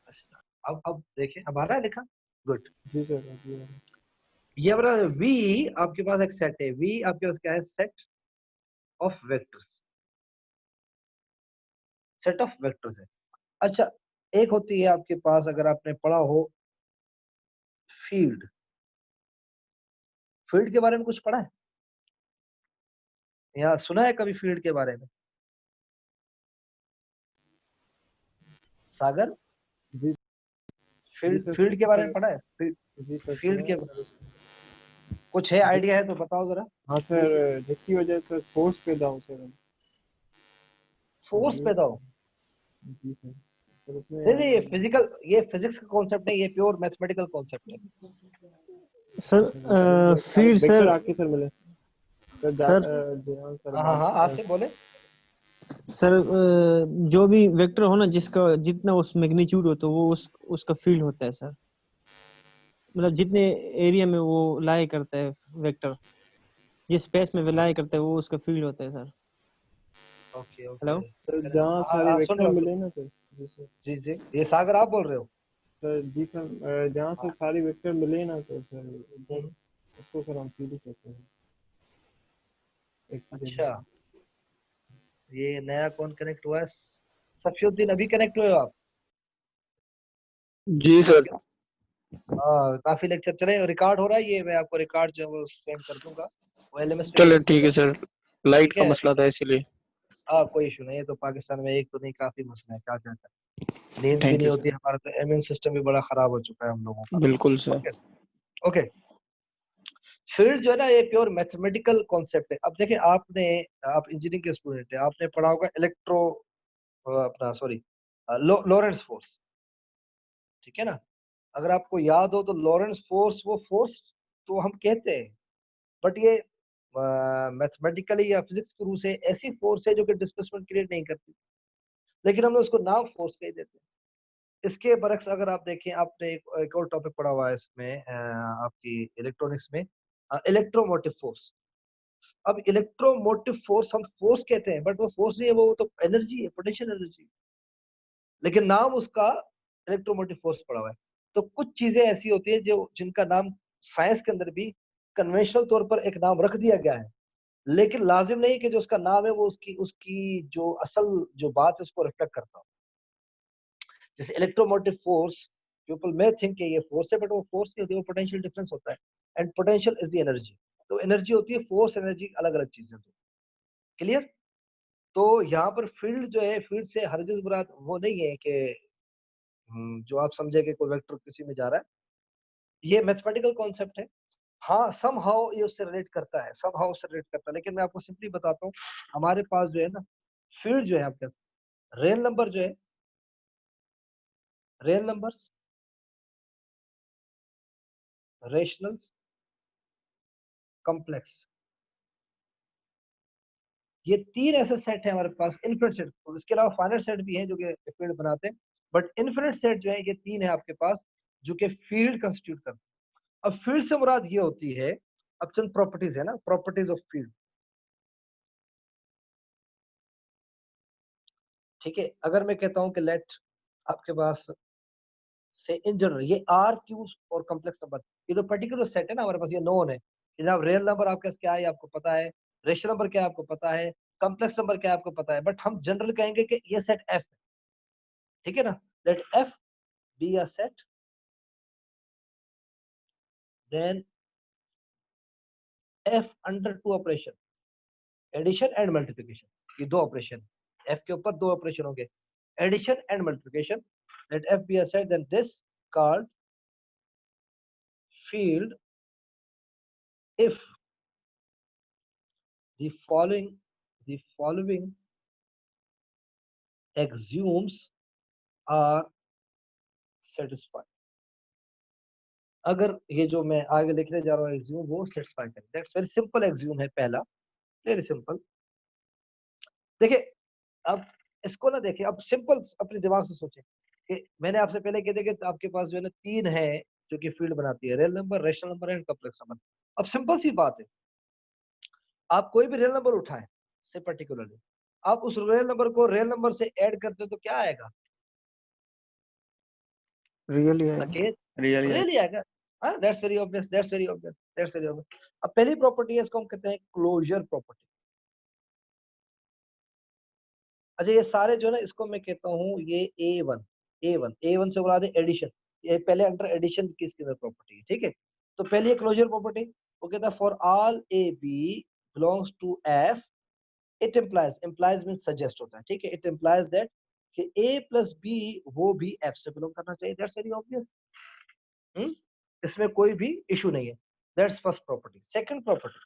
अच्छा, अब देखिए, अब आ रहा है लिखा, गुड। जी सर जी। ये हमारा V आपके पास एक सेट है, V आपके पास क्या है? Set of vectors, set of vectors है। अच्छा, एक होती है आपके पास, अगर आपने पढ़ा हो फील्ड, फील्ड के बारे में कुछ पढ़ा है या सुना है कभी फील्ड के बारे में? सागर, जी फील्ड, सर फील्ड के बारे में पढ़ा है? जी सर फील्ड के सर। कुछ है आइडिया है तो बताओ जरा। हाँ सर, जिसकी वजह से फोर्स पैदा हो सर। फोर्स पैदा हो? जी सर, सर इसमें नहीं नहीं, ये फिजिक्स का कॉन्सेप्ट नहीं, ये प्योर मैथमेटिकल कॉन्सेप्ट है। सर फील्ड वेक्टर सर आके सर मिले सर सर जियान सर हाँ हाँ आज से बोले। सर जो भी वेक्टर हो ना, जिसका जितना उस मैग्नीट्यूड हो तो वो उसका फील्ड होता है सर। मतलब जितने एरिया में वो लाई करता है वेक्टर, जिस स्पेस में वो लाई करता है वो उसका फील्ड होता है sir. Okay hello okay. Sir जहाँ सारे सुन वेक्टर रहा हूँ मिले ना सर। जी सर। जी जी, ये सागर आप बोल रहे हो? सर जी सर जहाँ से सारे वेक्टर मिले ना तो सर हम्म, उसको सर हम फील्ड कहते हैं एक ही जगह। अच्छा, ये नया कौन कनेक्ट हुआ है? सफीउद्दीन अभी कनेक्ट हुए हो आप? जी सर। हाँ, काफी लेक्चर चले, रिकॉर्ड हो रहा है ये, मैं आपको रिकॉर्ड जो है वो सेंड कर दूंगा, वो एलएमएस पे भी चलो अपलोड ठीक है होगा। सर, लाइट ठीक का है, मसला था इसीलिए। हाँ कोई इशू नहीं है, तो पाकिस्तान में एक तो नहीं काफी मसला है, क्या क्या है, नींद भी थैंक नहीं यू होती, सर। हमारा तो इम्यून सिस्टम भी बड़ा खराब हो चुका है हम लोगों का। बिल्कुल सर। Okay okay. फील्ड जो है ना, ये प्योर मैथमेटिकल कॉन्सेप्ट है। अब देखिए आपने, आप इंजीनियरिंग के स्टूडेंट है, आपने पढ़ा होगा इलेक्ट्रो, अपना सॉरी, लॉरेंस फोर्स, ठीक है ना? अगर आपको याद हो तो लॉरेंस फोर्स, वो फोर्स तो हम कहते हैं, बट ये मैथमेटिकली या फिजिक्स के रूप से ऐसी फोर्स है जो कि डिस्प्लेसमेंट क्रिएट नहीं करती, लेकिन हमने उसको नाम फोर्स कह देते हैं। इसके बरक्स अगर आप देखें, आपने एक और टॉपिक पढ़ा हुआ है इसमें, आपकी इलेक्ट्रॉनिक्स में, इलेक्ट्रोमोटिव फोर्स। अब इलेक्ट्रोमोटिव फोर्स हम फोर्स कहते हैं, बट वो फोर्स नहीं है, वो तो एनर्जी है, पोटेंशियल एनर्जी, लेकिन नाम उसका इलेक्ट्रोमोटिव फोर्स पड़ा हुआ है। तो कुछ चीजें ऐसी होती है जो जिनका नाम साइंस के अंदर भी कन्वेंशनल तौर पर एक नाम रख दिया गया है, लेकिन लाजिम नहीं कि जो उसका नाम है वो उसकी उसकी जो असल जो बात है उसको रिफ्लेक्ट करता हो। जैसे electromotive force, people may think कि ये फोर्स है, बट वो फोर्स नहीं होती, वो पोटेंशियल डिफरेंस होता है, and potential is the energy. तो एनर्जी होती है, फोर्स एनर्जी अलग अलग चीजें होती है। क्लियर? तो यहाँ पर फील्ड जो है, फील्ड से हरगिज मुराद वो नहीं है कि जो आप समझे कि कोई वेक्टर किसी में जा रहा है, ये मैथमेटिकल कॉन्सेप्ट है। हाँ सम हाउ ये उससे रिलेट करता है, सम हाउ उससे रिलेट करता है, लेकिन मैं आपको सिंपली बताता हूँ, हमारे पास जो है ना फील्ड जो है आपके पास, रियल नंबर जो है, रियल नंबर्स, रेशनल्स, कॉम्प्लेक्स, ये तीन ऐसे सेट है हमारे पास, इनफिनिट सेट। तो इसके अलावा फाइनाइट सेट भी हैं जो कि फील्ड बनाते हैं, बट इनफिनिट सेट जो है ये तीन है आपके पास जो कि फील्ड कंस्टिट्यूट करते हैं। अब फील्ड से मुराद ये होती है, अब चंद प्रॉपर्टीज है ना, प्रॉपर्टीज ऑफ फील्ड। ठीक है, अगर मैं कहता हूं कि लेट आपके पास से इन जनरल ये आर क्यू और कॉम्प्लेक्स नंबर, ये तो पर्टिकुलर सेट है ना हमारे पास, ये नोन है कि जनाब रियल नंबर आपके पास क्या है आपको पता है, रेशनल नंबर क्या है आपको पता है, कॉम्प्लेक्स नंबर क्या है आपको पता है, बट हम जनरल कहेंगे कि ये सेट एफ है। ठीक है ना? Let F be a set, then F under two operation, addition and multiplication, ये दो ऑपरेशन, एफ के ऊपर दो ऑपरेशन होंगे, addition and multiplication. Let F be a set, then this called field if the following axioms are satisfied। अगर ये जो मैं आगे लिखने जा रहा हूँ एक्सियूम वो सेटिस्फाई करे, दैट्स वेरी सिंपल एक्सियूम है पहला, वेरी सिंपल। देखिए अब इसको ना देखिए, अब सिंपल अपने दिमाग से सोचें कि मैंने आपसे पहले कह दिया कि आपके पास जो है ना तीन है जो कि फील्ड बनाती है, real number, rational number and complex number. अब सिंपल सी बात है, आप कोई भी रियल नंबर उठाएं से पर्टिकुलरली, आप उस रियल नंबर को रियल नंबर से ऐड करते हो तो क्या आएगा? रियली है। संकेत रियली रियली आएगा। हाँ that's very obvious, that's very obvious, that's very obvious. अब पहली प्रॉपर्टी है, इसको हम कहते हैं क्लोजर प्रॉपर्टी। अच्छा ये सारे जो है ना, इसको मैं कहता हूँ ये A1, A1 से बुला दे एडिशन, ये पहले अंडर एडिशन की इसकी प्रॉपर्टी है। ठीक है, तो पहली क्लोजर प्रॉपर्टी वो कहता है for all A B belongs to F, it implies, implies mean suggest होता है, ठीक है, इट इम्प्लाइज दैट कि ए प्लस बी वो भी एफ से बिलोंग करना चाहिए। दैट्स वेरी ऑब्वियस, इसमें कोई भी इशू नहीं है। That's first property. Second property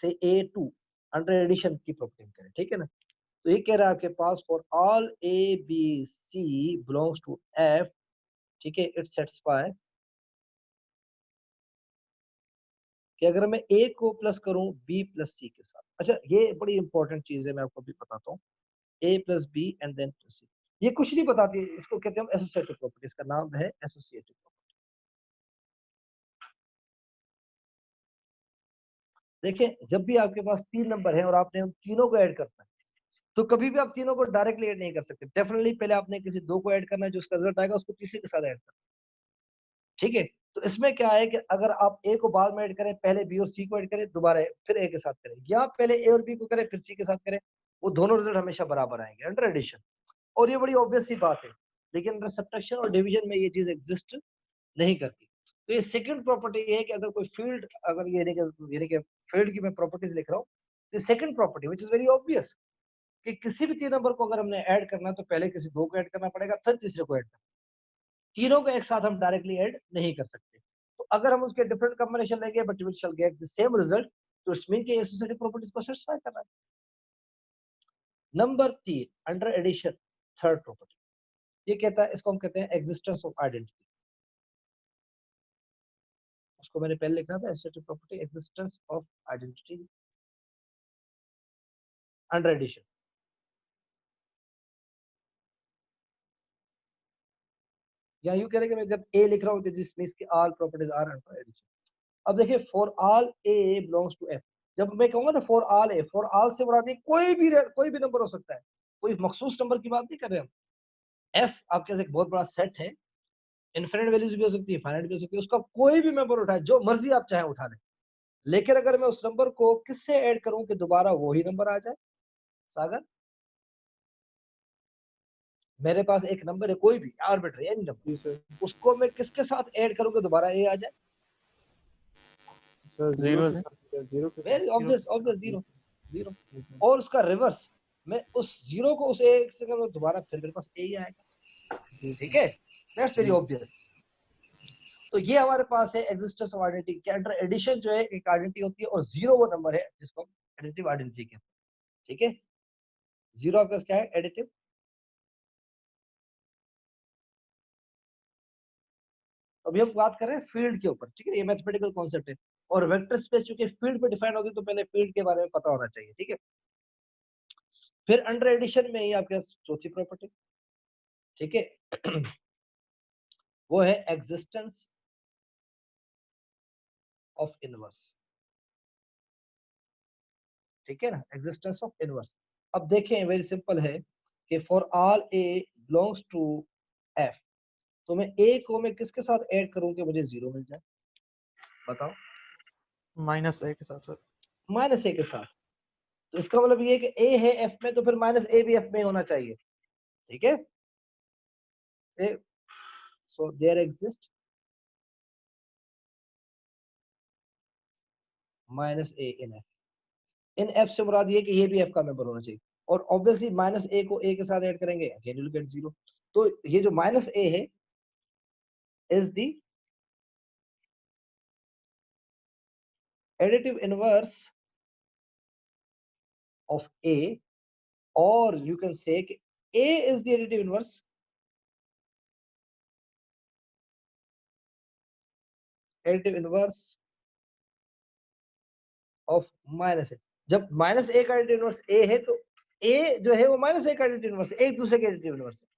से A2, अंडर एडिशन की प्रॉपर्टी करें, ठीक है ना। तो ये कह रहा है आपके पास for all A B C belongs to F, ठीक है, इट सेटिस्फाई कि अगर मैं ए को प्लस करूं बी प्लस सी के साथ। अच्छा, ये बड़ी इंपॉर्टेंट चीज है, मैं आपको भी बताता हूँ। A plus B and then plus C, ये कुछ नहीं बताती, इसको कहते हैं एसोसिएटिव प्रॉपर्टी, इसका नाम है एसोसिएटिव प्रॉपर्टी। देखिए, जब भी आपके पास 3 नंबर है और आपने उन तीनों को ऐड करना है, तो कभी भी आप तीनों को डायरेक्टली ऐड नहीं कर सकते। डेफिनेटली पहले आपने किसी दो को ऐड करना है, जो उसका रिजल्ट आएगा उसको तीसरे के साथ ऐड करना है, ठीक है। तो इसमें क्या है कि अगर आप ए को बाद में ऐड करें, पहले बी और सी को ऐड करें, दोबारा फिर ए के साथ करें, या पहले ए और बी को करें फिर सी के साथ करें, वो दोनों रिजल्ट हमेशा बराबर आएंगे अंडर एडिशन। और ये बड़ी ऑब्वियस सी बात है, लेकिन अंडर सब्ट्रैक्शन और डिवीजन में ये चीज एग्जिस्ट नहीं करती। तो ये सेकंड प्रॉपर्टी है कि अगर कोई फील्ड, अगर यानी कि फील्ड की मैं प्रॉपर्टीज लिख रहा हूँ, तो second property which is very obvious कि किसी भी 3 नंबर को अगर हमने ऐड करना है तो पहले किसी दो को ऐड करना पड़ेगा, फिर तीसरे को ऐड करना, तीनों को एक साथ हम डायरेक्टली ऐड नहीं कर सकते। तो अगर हम उसके डिफरेंट कॉम्बिनेशन लेंगे but we shall get the same result, तो इट्स मीन कि एसोसिएटिव प्रॉपर्टीज को सेटिस्फाई कर रहा है। Number 3 under addition, third property, ये कहता है, इसको हम कहते हैं एग्जिस्टेंस ऑफ आइडेंटिटी। उसको मैंने पहले लिखा था associative property existence of identity under addition. या यूं कह रहे कि मैं जब ए लिख रहा हूं तो दिस मींस कि all properties are under addition. अब देखिए, for all a belongs to F, जब मैं कहूंगा ना for all a, for all से मुराद कोई भी नंबर हो सकता है, कोई मखसूस नंबर की बात नहीं कर रहे हम। एफ आपके पास एक बहुत बड़ा सेट है, इनफिनिट वैल्यूज भी हो सकती है, फाइनाइट भी हो सकती है, उसका कोई भी मेंबर उठाए, जो मर्जी आप चाहे उठा लें, लेकिन अगर मैं उस नंबर को किससे ऐड करूं कि दोबारा वही नंबर आ जाए। सागर, मेरे पास एक नंबर है, कोई भी आर्बिट्री एनी नंबर, जी सर। उसको मैं किसके साथ ऐड करूं कि दोबारा ए आ जाए। सर जीरो के से साथ सर, जीरो के वेरी साथ। Obvious obvious, zero zero. जी सर। और उसका रिवर्स, मैं उस जीरो को उस एक से करूं दोबारा फिर मेरे पास ए ही आएगा, जी ठीक सर। है, दैट्स वेरी जी ऑब्वियस। तो ये हमारे पास है एग्जिस्टेंस ऑफ आइडेंटिटी के अंडर एडिशन जो है एक आइडेंटिटी होती है, और जीरो वो नंबर है जिसको हम एडिटिव आइडेंटिटी कहते हैं, ठीक है। जीरो आपका क्या है, एडिटिव। अभी हम बात कर रहे हैं फील्ड के ऊपर, ठीक है, ये मैथमेटिकल कॉन्सेप्ट है। और वेक्टर स्पेस चूंकि फील्ड पे डिफाइन होती है तो पहले फील्ड के बारे में पता होना चाहिए, ठीक है। फिर अंडर एडिशन में ही आपके पास चौथी प्रॉपर्टी, ठीक है, वो है एग्जिस्टेंस ऑफ इनवर्स, ठीक है ना, एग्जिस्टेंस ऑफ इनवर्स। अब देखें, वेरी सिंपल है कि for all a belongs to F, तो मैं ए को मैं किसके साथ ऐड करूं कि मुझे जीरो मिल जाए, बताओ। माइनस ए के साथ सर। माइनस ए के साथ, तो इसका मतलब ये है कि ए है एफ में, तो फिर माइनस ए भी एफ में होना चाहिए, ठीक है। So there exist minus a in F, in F से मुराद ये कि ये भी एफ का मेंबर होना चाहिए। और ऑब्वियसली माइनस ए को ए के साथ ऐड करेंगे, again you will get zero. तो ये जो माइनस ए है is the additive inverse of A, और यू कैन से कि a is the additive inverse of minus A. जब माइनस ए का एडिटिव इनवर्स ए है तो a जो है वो माइनस ए का एडिटिव इनवर्स है, एक दूसरे के एडिटिव इनवर्स है।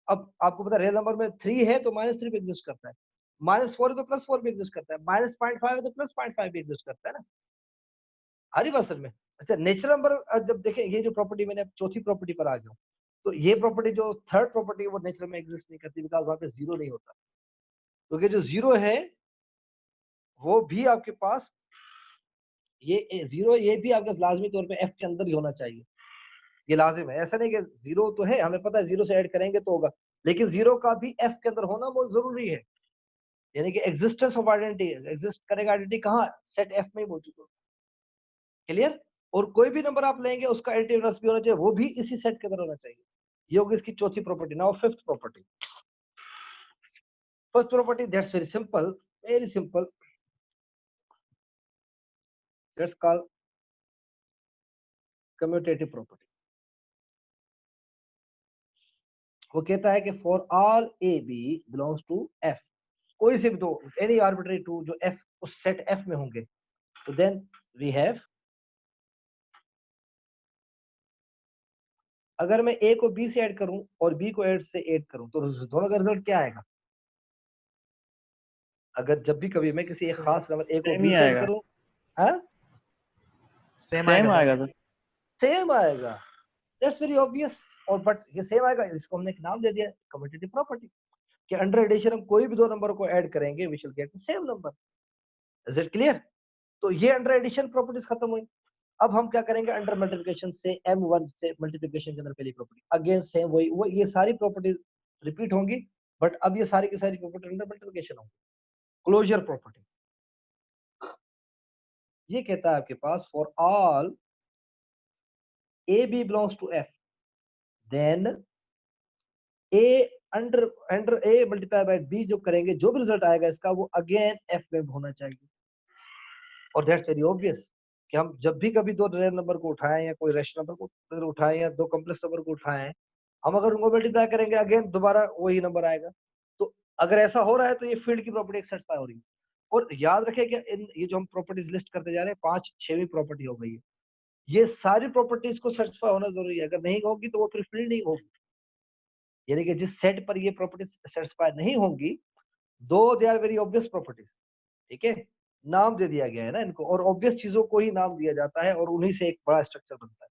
अब आपको पता है रियल नंबर में 3 है तो -3 भी एग्जिस्ट करता है, -4 है तो +4 भी एग्जिस्ट करता है, -0.5 है तो +0.5 भी एग्जिस्ट करता है ना, हरी बात सर में। अच्छा, नेचुरल नंबर जब देखें, ये जो प्रॉपर्टी मैंने चौथी प्रॉपर्टी पर आ गया हूं, तो ये प्रॉपर्टी जो थर्ड प्रॉपर्टी है वो नेचर में एग्जिस्ट नहीं करती, बिकॉज वहां पे जीरो नहीं होता, क्योंकि जो जीरो है वो भी आपके पास ये जीरो, ये भी आपके लाजमी तौर पे एफ के अंदर ही होना चाहिए, ये लाजिम है। ऐसा नहीं कि जीरो तो है, हमें पता है जीरो से ऐड करेंगे तो होगा, लेकिन जीरो का भी एफ के अंदर होना बहुत जरूरी है। यानी कि एग्जिस्टेंस ऑफ आइडेंटिटी, एग्जिस्ट करेगा आइडेंटिटी कहाँ, सेट एफ में ही मौजूद होगा, क्लियर। और कोई भी नंबर आप लेंगे उसका एडिटिव इनवर्स भी होना चाहिए, वो भी इसी सेट के अंदर होना चाहिए। ये होगी इसकी चौथी property. Now fifth property, first property that's very simple, very simple, that's called commutative property. वो कहता है कि for all A B belongs to F, कोई से भी दो एनी आर्बिट्ररी टू जो एफ उस सेट एफ में होंगे, तो देन वी हैव, अगर मैं ए को बी से ऐड करूं और बी को एड से ऐड करूं तो दोनों का रिजल्ट क्या आएगा? अगर जब भी कभी मैं किसी एक खास नंबर ए को सेम बी ही से ऐड आएगा, करूं, हाँ सेम सेम आएगा आएगा सर। सेम आएगा, दैट्स वेरी ऑब्वियस। और बट ये सेम आएगा, इसको हमने एक नाम दे दिया कम्यूटेटिव प्रॉपर्टी, कि अंडर एडिशन हम कोई भी दो नंबर को ऐड करेंगे we shall get the same number. Is it clear? तो ये अंडर एडिशन प्रॉपर्टीज खत्म हुई। अब हम क्या करेंगे, अंडर मल्टीप्लिकेशन से m1 से मल्टीप्लिकेशन के अंदर पहली प्रॉपर्टी अगेन सेम वही वो ये सारी प्रॉपर्टीज रिपीट होंगी, बट अब ये सारी की सारी प्रॉपर्टी अंडर मल्टीप्लिकेशन होंगी। क्लोजर प्रॉपर्टी ये कहता है आपके पास for all A B belongs to F, then A under under A multiply by B जो करेंगे जो भी रिजल्ट आएगा इसका वो अगेन एफ में होना चाहिए। और दैट्स वेरी ऑब्वियस कि हम जब भी कभी दो रियल नंबर को उठाएं या कोई रेशनल नंबर को उठाएं या दो कॉम्प्लेक्स नंबर को उठाएं, हम अगर उनको मल्टीप्लाई करेंगे अगेन दोबारा वही नंबर आएगा। तो अगर ऐसा हो रहा है तो ये फील्ड की प्रॉपर्टी सेटिस्फाई हो रही है। और याद रखें कि इन ये जो हम प्रॉपर्टीज लिस्ट करते जा रहे हैं 5-6वीं प्रॉपर्टी हो गई है, ये सारी प्रॉपर्टीज को सेटिस्फाई होना जरूरी है। अगर नहीं होगी तो वो फिर फील्ड नहीं होगी, यानी कि जिस सेट पर ये प्रॉपर्टीज सेटिस्फाई नहीं होंगी, दो they are very obvious properties, ठीक है, नाम दे दिया गया है ना इनको, और ऑब्वियस चीजों को ही नाम दिया जाता है और उन्हीं से एक बड़ा स्ट्रक्चर बनता है,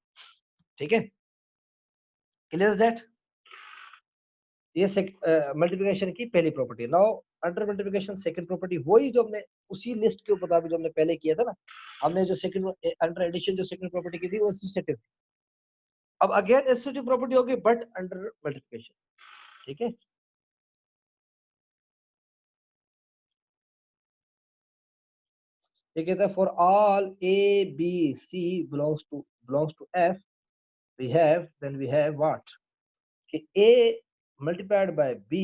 ठीक है, क्लियर इज दैट? ये मल्टीप्लिकेशन की पहली property. Now under multiplication second property, वही जो हमने उसी लिस्ट के मुताबिक जो हमने पहले किया था ना, हमने जो सेकंड अंडर एडिशन जो सेकंड प्रॉपर्टी की थी वो एसोसिएटिव, अब अगेन एसोसिएटिव प्रॉपर्टी होगी बट अंडर मल्टीप्लिकेशन, ठीक है। ये कहता है for all A B C belongs to F we have, then we have what, कि a multiplied by b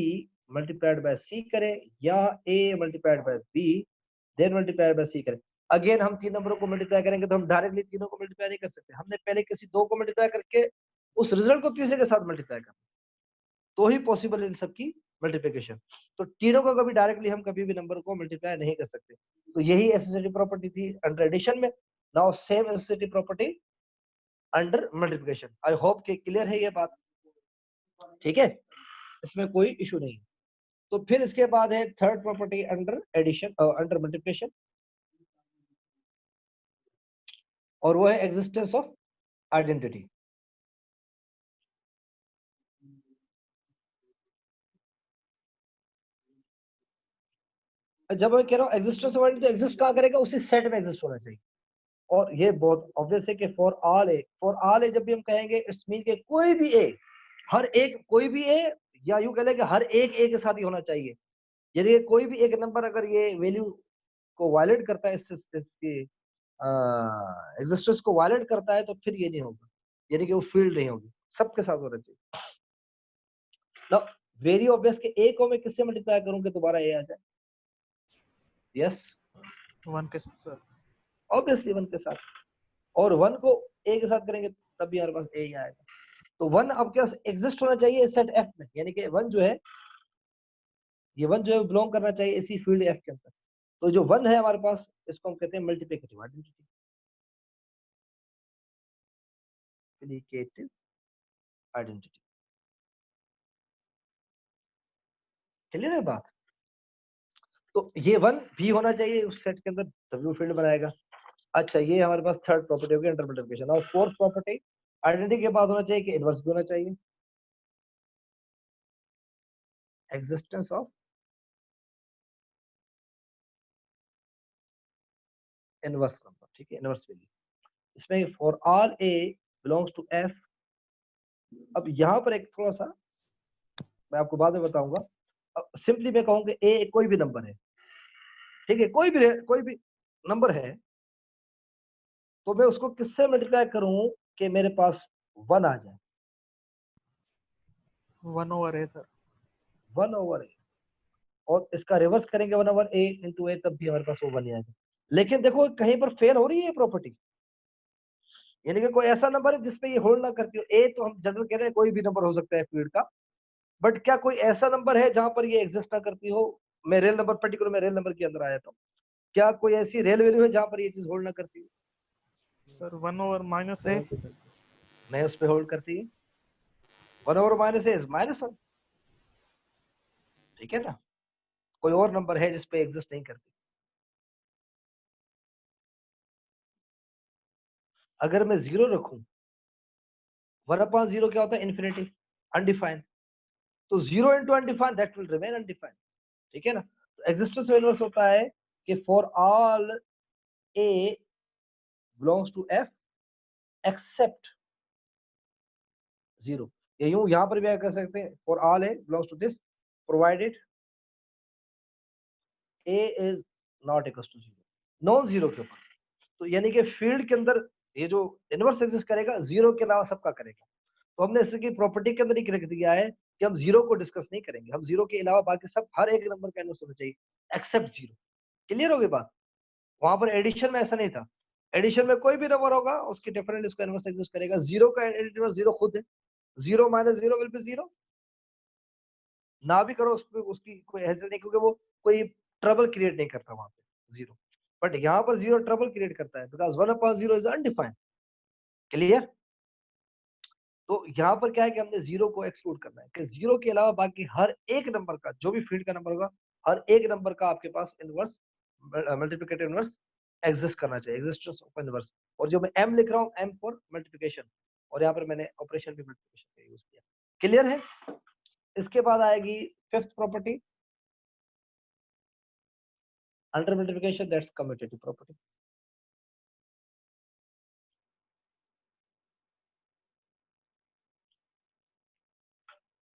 multiplied by c करें या a multiplied by b then multiplied by c करें। Again हम तीन नंबरों को मल्टीप्लाई करेंगे तो हम डायरेक्टली तीनों को मल्टीप्लाई नहीं कर सकते, हमने पहले किसी दो को मल्टीप्लाई करके उस रिजल्ट को तीसरे के साथ मल्टीप्लाई करना, तो ही पॉसिबल इन सबकी मल्टीप्लिकेशन। तो तीनों को कभी डायरेक्टली हम कभी भी नंबर को मल्टीप्लाई नहीं कर सकते, तो यही एसोसिएटिव प्रॉपर्टी थी अंडर एडिशन में। Now same associative property under multiplication. आई होप कि क्लियर है ये बात, ठीक है, इसमें कोई इशू नहीं। तो फिर इसके बाद है third property under addition under multiplication, और वो है एग्जिस्टेंस ऑफ आइडेंटिटी। जब मैं कह रहा हूँ एग्जिस्टेंस ऑफ आइडेंटिटी, एग्जिस्ट कहाँ करेगा, उसी सेट में एग्जिस्ट होना चाहिए। और ये बहुत ऑब्वियस है कि फॉर ऑल ए जब भी हम कहेंगे इट्स मीन के कोई भी ए, हर एक कोई भी ए, या यूं कह लें कि हर एक ए के साथ ही होना चाहिए। यदि कोई भी एक नंबर अगर ये वैल्यू को वायलेट करता है, इसकी एग्जिस्टेंस को वायलेट करता है, तो फिर ये नहीं होगा, यानी कि वो फील्ड नहीं होगी, सबके साथ होना चाहिए। नाउ वेरी ऑब्वियस कि ए को मैं किससे मल्टीप्लाई करूं कि दोबारा ए आ जाए? यस, 1 के साथ सर। ऑब्वियसली 1 के साथ, और 1 को ए के साथ करेंगे तब भी हमारे पास ए ही आएगा। तो 1 अब क्या एग्जिस्ट होना चाहिए सेट एफ में, यानी कि 1 जो है, ये 1 जो है बिलोंग करना चाहिए इसी फील्ड एफ के अंदर। तो जो 1 है हमारे पास, इसको हम कहते हैं multiplicative identity, multiplicative identity. Clear है बात? तो ये 1 भी होना चाहिए उस सेट के अंदर, तभी वो फील्ड बनाएगा। अच्छा, ये हमारे पास थर्ड प्रॉपर्टी होगी अंडर मल्टीप्लिकेशन। और फोर्थ प्रॉपर्टी आइडेंटिटी के बाद होना चाहिए कि इनवर्स भी होना चाहिए, एग्जिस्टेंस ऑफ इनवर्स नंबर, ठीक है, इनवर्स वैल्यू। इसमें for all a belongs to F, अब यहाँ पर एक थोड़ा सा मैं आपको बाद में बताऊंगा। सिंपली मैं कहूंगा ए कोई भी नंबर है, ठीक है, कोई भी नंबर है, तो मैं उसको किससे मल्टीप्लाई करूं कि मेरे पास 1 आ जाए? 1 ओवर ए सर। 1 ओवर ए, और इसका रिवर्स करेंगे 1 ओवर ए इंटू ए, तब भी हमारे पास वो 1 आएगा। लेकिन देखो कहीं पर फेल हो रही है ये प्रॉपर्टी, यानी कि कोई ऐसा नंबर है जिसपे ये होल्ड ना करती हो। ए तो हम जनरल कह रहे हैं कोई भी नंबर हो सकता है फील्ड का, बट क्या कोई ऐसा नंबर है जहां पर ये एग्जिस्ट ना करती हो? मैं रियल नंबर, पर्टिकुलर मैं रियल नंबर के अंदर आया था, क्या कोई ऐसी रियल वैल्यू है जहां पर ये चीज होल्ड ना करती हो? Sir 1/-a। नहीं, उस पर होल्ड करती है। 1/-a इज -1, ठीक है ना? कोई और नंबर है जिसपे एग्जिस्ट नहीं करती? अगर मैं 0 रखूं, 1/0 क्या होता है? Infinity, undefined. तो 0 into undefined that will remain undefined, ठीक है ना? तो एग्जिस्टेंस इनवर्स होता है कि for all a belongs to f except 0। ये यूं यहां पर भी कह सकते हैं for all a belongs to this provided a is not equals to 0, non zero के ऊपर। तो यानी कि फील्ड के अंदर ये जो इनवर्स एग्जिस्ट करेगा, 0 के अलावा सबका करेगा। तो हमने इसकी प्रॉपर्टी के अंदर ही लिख दिया है कि हम 0 को डिस्कस नहीं करेंगे, हम 0 के अलावा बाकी सब हर एक नंबर का इनवर्स होना चाहिए एक्सेप्ट 0। क्लियर होगी बात? वहां पर एडिशन में ऐसा नहीं था। एडिशन में कोई भी नंबर होगा उसकी डेफिनेटली उसका इनवर्स एग्जिस्ट करेगा। 0 का इनवर्स 0 खुद है, 0 - 0 विल बी 0। ना भी करो उसकी कोई हैसियत नहीं, क्योंकि वो कोई ट्रबल क्रिएट नहीं करता वहां पे 0। बट यहाँ पर 0 ट्रबल क्रिएट करता है बिकॉज 1/0 इज अनडिफाइंड। क्लियर? तो यहाँ पर क्या है कि हमने 0 को एक्सक्लूड करना है कि 0 के अलावा बाकी हर एक नंबर का, जो भी फील्ड का नंबर होगा, हर एक नंबर का आपके पास इनवर्स, मल्टीप्लिकेटिव इनवर्स एग्जिस्ट करना चाहिए, एग्जिस्टेंस ऑफ इनवर्स। और जो मैं m लिख रहा हूँ, m फॉर मल्टीप्लिकेशन, और यहाँ पर मैंने ऑपरेशन भी मल्टीप्लिकेशन का यूज किया। क्लियर है? इसके बाद आएगी fifth property, under multiplication, that's commutative property.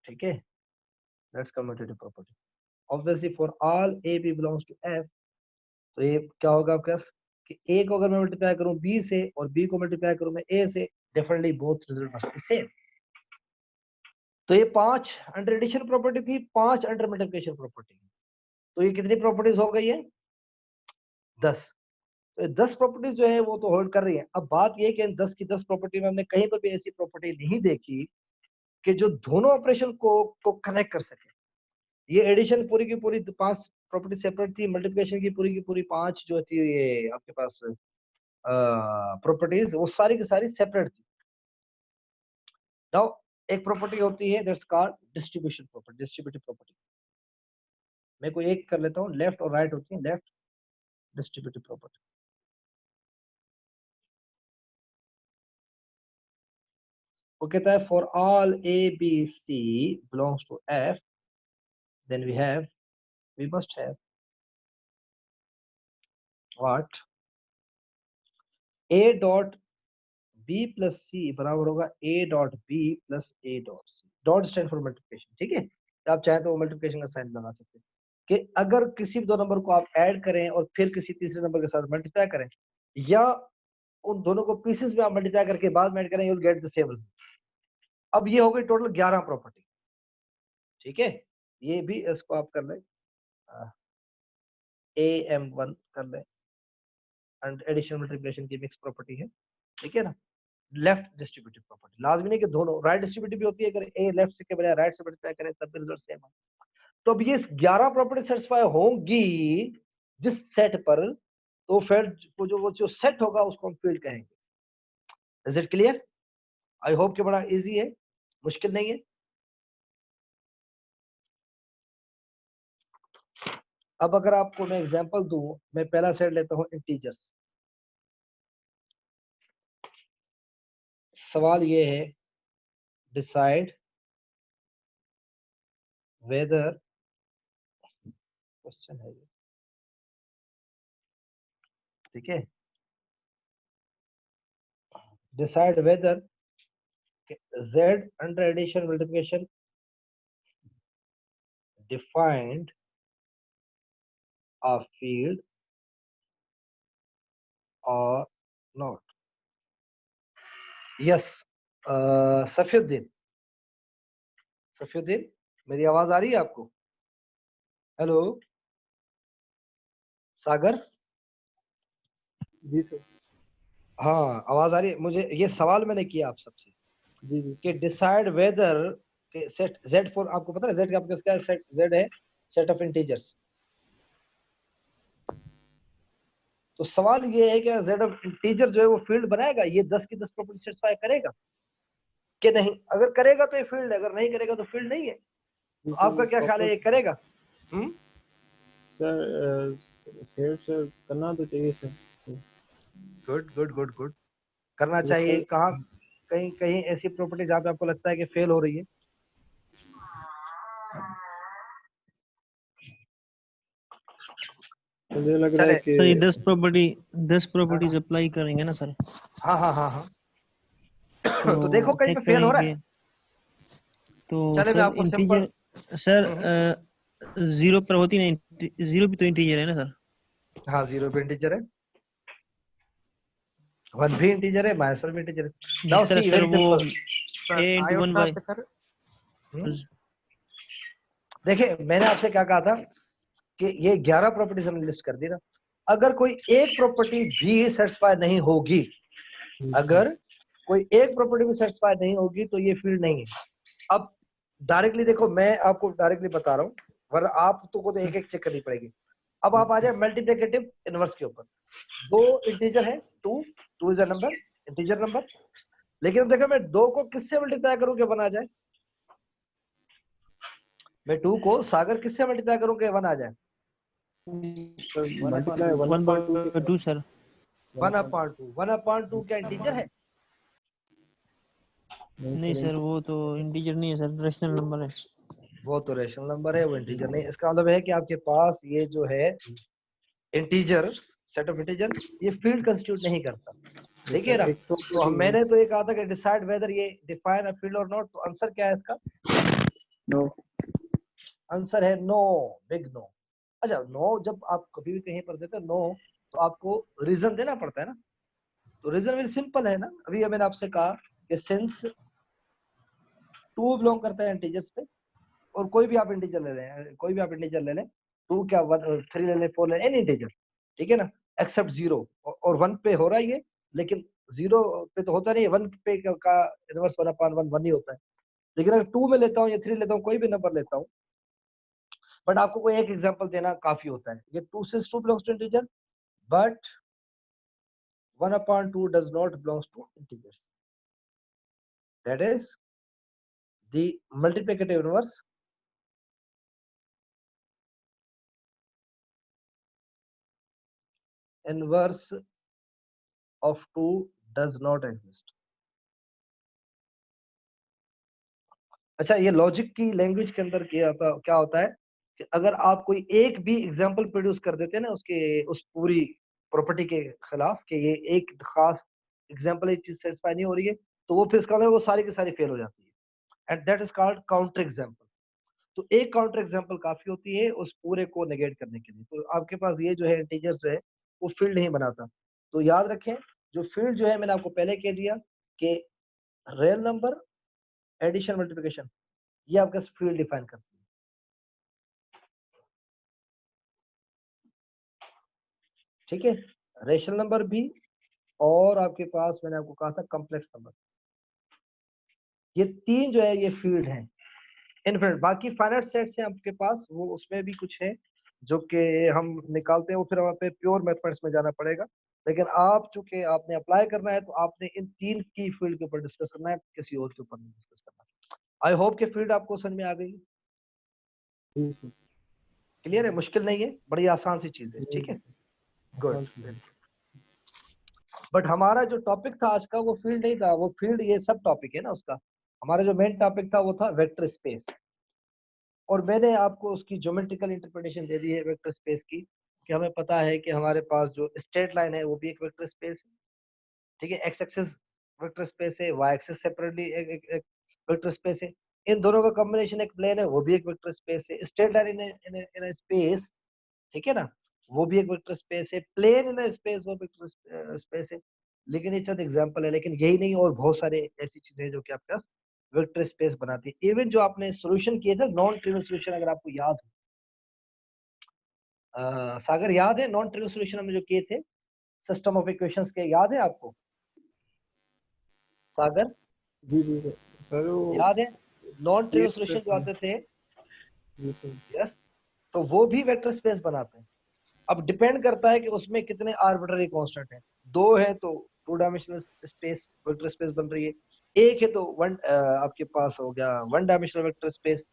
ठीक है, that's commutative property. Obviously for all a b belongs to f, तो ये क्या होगा आपके पास कि a को अगर मैं मल्टीप्लाई करूं b से और b को मल्टीप्लाई करूं मैं a से, definitely both result must be same. तो ये 5 अंडर एडिशन प्रॉपर्टी थी, 5 अंडर मल्टीप्लिकेशन प्रॉपर्टी। तो ये कितनी प्रॉपर्टीज हो गई है? 10। तो 10 प्रॉपर्टीज जो है वो तो होल्ड कर रही है। अब बात ये कि इन 10 की 10 प्रॉपर्टी में हमने कहीं पर भी ऐसी प्रॉपर्टी नहीं देखी कि जो दोनों ऑपरेशन को कनेक्ट कर सके। ये एडिशन पूरी की पूरी 5 प्रॉपर्टी सेपरेट थी, मल्टीप्लिकेशन की पूरी 5 जो थी ये आपके पास प्रॉपर्टीज, वो सारी की सारी सेपरेट थी। नाउ एक प्रॉपर्टी होती है that's called distribution property, distributive property. मैं कोई एक कर लेता हूँ, लेफ्ट और राइट होती है, लेफ्ट डिस्ट्रीब्यूटिव प्रॉपर्टी। वो कहता है for all a b c belongs to f, then we must have what? a dot b plus c बराबर होगा a dot b plus a dot c। Dot stand for multiplication, ठीक है? तो आप चाहें तो मल्टीप्लिकेशन का साइन लगा सकते हैं कि अगर किसी भी दो नंबर को आप ऐड करें और फिर किसी तीसरे नंबर के साथ मल्टीप्लाई करें, या उन दोनों को पीसेस में आप मल्टीप्लाई करके बाद में ऐड करें, you will gate the same result. अब ये हो गई टोटल 11 प्रॉपर्टी, ठीक है? ये भी इसको आप कर लें am1 कर लें, एंड एडिशन मल्टीप्लिकेशन की मिक्स प्रॉपर्टी है, ठीक है ना? लेफ्ट डिस्ट्रीब्यूटिव प्रॉपर्टी, लाजमी नहीं कि दोनों, राइट डिस्ट्रीब्यूटिव भी होती है, अगर ए लेफ्ट से के बजाय राइट से मल्टीप्लाई करें तब भी रिजल्ट सेम है। तो अब ये 11 प्रॉपर्टी सेटिस्फाई होंगी जिस सेट पर, तो फिर वो जो सेट होगा उसको हम फील्ड कहेंगे। Is it clear? I hope कि बड़ा इजी है, मुश्किल नहीं है। अब अगर आपको मैं एग्जांपल दूं, मैं पहला सेट लेता हूं इंटीजर्स। सवाल ये है, डिसाइड वेदर, क्वेश्चन है ये, ठीक है? Decide whether z under addition multiplication defined a field or not। Yes, Safiuddin, Safiuddin मेरी आवाज आ रही है आपको? हेलो सागर, जी सर। हाँ आवाज आ रही है मुझे। ये सवाल मैंने किया आप सबसे जी जी कि डिसाइड वेदर के सेट z फॉर, आपको पता है z का आपका क्या है? सेट z है सेट ऑफ इंटीजर्स। तो सवाल ये है कि z ऑफ इंटीजर जो है वो फील्ड बनाएगा, ये 10 की 10 प्रॉपर्टी सेटिस्फाई करेगा कि नहीं? अगर करेगा तो ये फील्ड है, अगर नहीं करेगा तो फील्ड नहीं है। जी तो सर, आपका क्या ख्याल है, ये करेगा? सर सर करना तो चाहिए sir. Good good good good, करना तो चाहिए। सर कहाँ कहीं कहीं ऐसी प्रॉपर्टी जहाँ पे आपको लगता है कि फेल हो रही है? मुझे लग रहा चले। है कि सर ये 10 प्रॉपर्टीज अप्लाई करेंगे ना सर, हाँ हाँ हाँ हाँ तो तो देखो कहीं पे चेक फेल हो रहा है। करेंगे। तो चले मैं सर आपको सिंपल। इंटीजर सर जीरो पर होती नहीं, जीरो भी तो इंटीजर है ना सर। हाँ जीरो भी इंटीजर है, वन भी इंटीजर है, माइनस वन भी इंटीजर है। जिस नाउ तरह सी सर वेरी वो simple. a into one iota by, पे सर देखिए मैंने आपसे क्या कहा था कि ये 11 प्रॉपर्टीज हमने लिस्ट कर दी ना। अगर कोई एक प्रॉपर्टी भी सेटिस्फाई नहीं होगी, अगर कोई एक प्रॉपर्टी भी सेटिस्फाई नहीं होगी तो ये फील्ड नहीं है। अब डायरेक्टली देखो, मैं आपको डायरेक्टली बता रहा हूँ, वरना आप तो एक एक चेक करनी पड़ेगी। अब आप आ जाए मल्टीप्लिकेटिव इनवर्स के ऊपर। दो इंटीजर है, two is a number, integer number. लेकिन देखो मैं दो को किससे मल्टीप्लाई करूं कि वन आ जाए? मैं टू को सागर किससे मल्टीप्लाई करूं कि वन आ जाए? Multiply 1/2 sir. One upon to क्या इंटीजर है? नहीं सर वो तो इंटीजर नहीं है सर, रेशनल नंबर है। वो तो रेशनल नंबर है, वो इंटीजर नहीं। इसका मतलब है कि आपके पास ये जो है इंटीजर, सेट ऑफ इंटीजर, ये फील्ड कंस्टिट्यूट नहीं करता। ठीक है ना? तो हम मैंने तो ये कहा था कि डिसाइड वेदर ये डिफाइन अ फील्ड और नॉट। तो आंसर क्या है इसका? नो। आंसर है नो, बिग नो। अच्छा नो जब आप कभी भी कहीं पर देते हैं नो, तो आपको रीजन देना पड़ता है ना। तो रीजन वेरी सिंपल है ना। अभी मैंने आपसे कहा कि सिंस टू बिलोंग करता है इंटीजर्स पे, और कोई भी आप इंटीजर ले लें, कोई भी आप इंटीजर ले लें, टू क्या वन, थ्री ले लें, फोर ले लें, एनी इंटीजर, ठीक है ना, एक्सेप्ट जीरो। और वन पे हो रहा है ये, लेकिन जीरो पे तो होता नहीं है। वन पे का inverse one upon one one ही होता है। लेकिन अगर टू में लेता हूँ या थ्री लेता हूँ, कोई भी नंबर लेता हूँ, बट आपको कोई एक एग्जांपल देना काफी होता है। ये टू से two belongs to integer, but one upon two does not belongs to integers, that is the multiplicative inverse inverse of 2 does not exist। अच्छा ये लॉजिक की लैंग्वेज के अंदर क्या होता है कि अगर आप कोई एक भी एग्जांपल प्रोड्यूस कर देते हैं ना उसके उस पूरी प्रॉपर्टी के खिलाफ, कि ये एक खास एग्जांपल एक चीज सेटिस्फाई नहीं हो रही है, तो वो फिर इसका मतलब वो सारी की सारी फेल हो जाती है, and that is called counter example. तो एक काउंटर एग्जांपल काफी होती है उस पूरे को नेगेट करने के लिए। तो आपके पास ये जो है इंटीजर जो है वो फील्ड नहीं बनाता। तो याद रखें, जो फील्ड जो है मैंने आपको पहले कह दिया कि रियल नंबर, एडिशन, मल्टीप्लिकेशन, ये आपका फील्ड डिफाइन करती है। ठीक है, रेशनल नंबर भी, और आपके पास मैंने आपको कहा था कॉम्प्लेक्स नंबर, ये तीन जो है ये फील्ड है। इनफिनिट बाकी फाइनाइट सेट्स हैं आपके पास, वो उसमें भी कुछ है जो कि हम निकालते हैं, वो फिर हमें पे प्योर मैथमेटिक्स में जाना पड़ेगा। लेकिन आप चूंकि आपने अप्लाई करना है, तो आपने इन तीन की फील्ड के ऊपर डिस्कस करना है, किसी और के ऊपर नहीं डिस्कस करना। आई होप कि फील्ड आपको समझ में आ गई, क्लियर है, मुश्किल नहीं है, बड़ी आसान सी चीज है। ठीक है, गुड। बट हमारा जो टॉपिक था आज का वो फील्ड नहीं था, वो फील्ड ये सब टॉपिक है ना उसका। हमारा जो मेन टॉपिक था वो था वेक्टर स्पेस, और मैंने आपको उसकी ज्योमेट्रिकल इंटरप्रिटेशन दे दी है वेक्टर स्पेस की, कि हमें पता है कि हमारे पास जो स्ट्रेट लाइन है वो भी एक वेक्टर स्पेस है। ठीक है, एक्स एक्सिस वेक्टर स्पेस है, वाई एक्सिस सेपरेटली एक वेक्टर स्पेस है, इन दोनों का कॉम्बिनेशन एक प्लेन है, वो भी एक वेक्टर स्पेस है। स्ट्रेट लाइन इन स्पेस, ठीक है ना, वो भी एक वेक्टर स्पेस है। प्लेन इन स्पेस वो वेक्टर स्पेस है। लेकिन ये चंद एग्जांपल है, लेकिन यही नहीं, और बहुत सारे ऐसी चीजें हैं जो कि आपके पास वेक्टर स्पेस बनाती है। इवन जो आपने सॉल्यूशन किए थे नॉन ट्रिवियल सॉल्यूशन, अगर आपको याद हो, सागर याद है नॉन ट्रिवियल सॉल्यूशन हमने जो किए थे सिस्टम ऑफ इक्वेशंस के, याद है आपको? सागर जी जी सर वो याद है नॉन ट्रिवियल ये सॉल्यूशन जो आते थे, जी सर यस, तो वो भी वेक्टर स्पेस बनाते हैं। अब डिपेंड करता है कि उसमें कितने आर्बिट्ररी कांस्टेंट है। 2 है तो 2 डायमेंशनल स्पेस वेक्टर स्पेस बन रही है, 1 है तो आपके पास हो गया 1 डायमेंशनल वेक्टर स्पेस,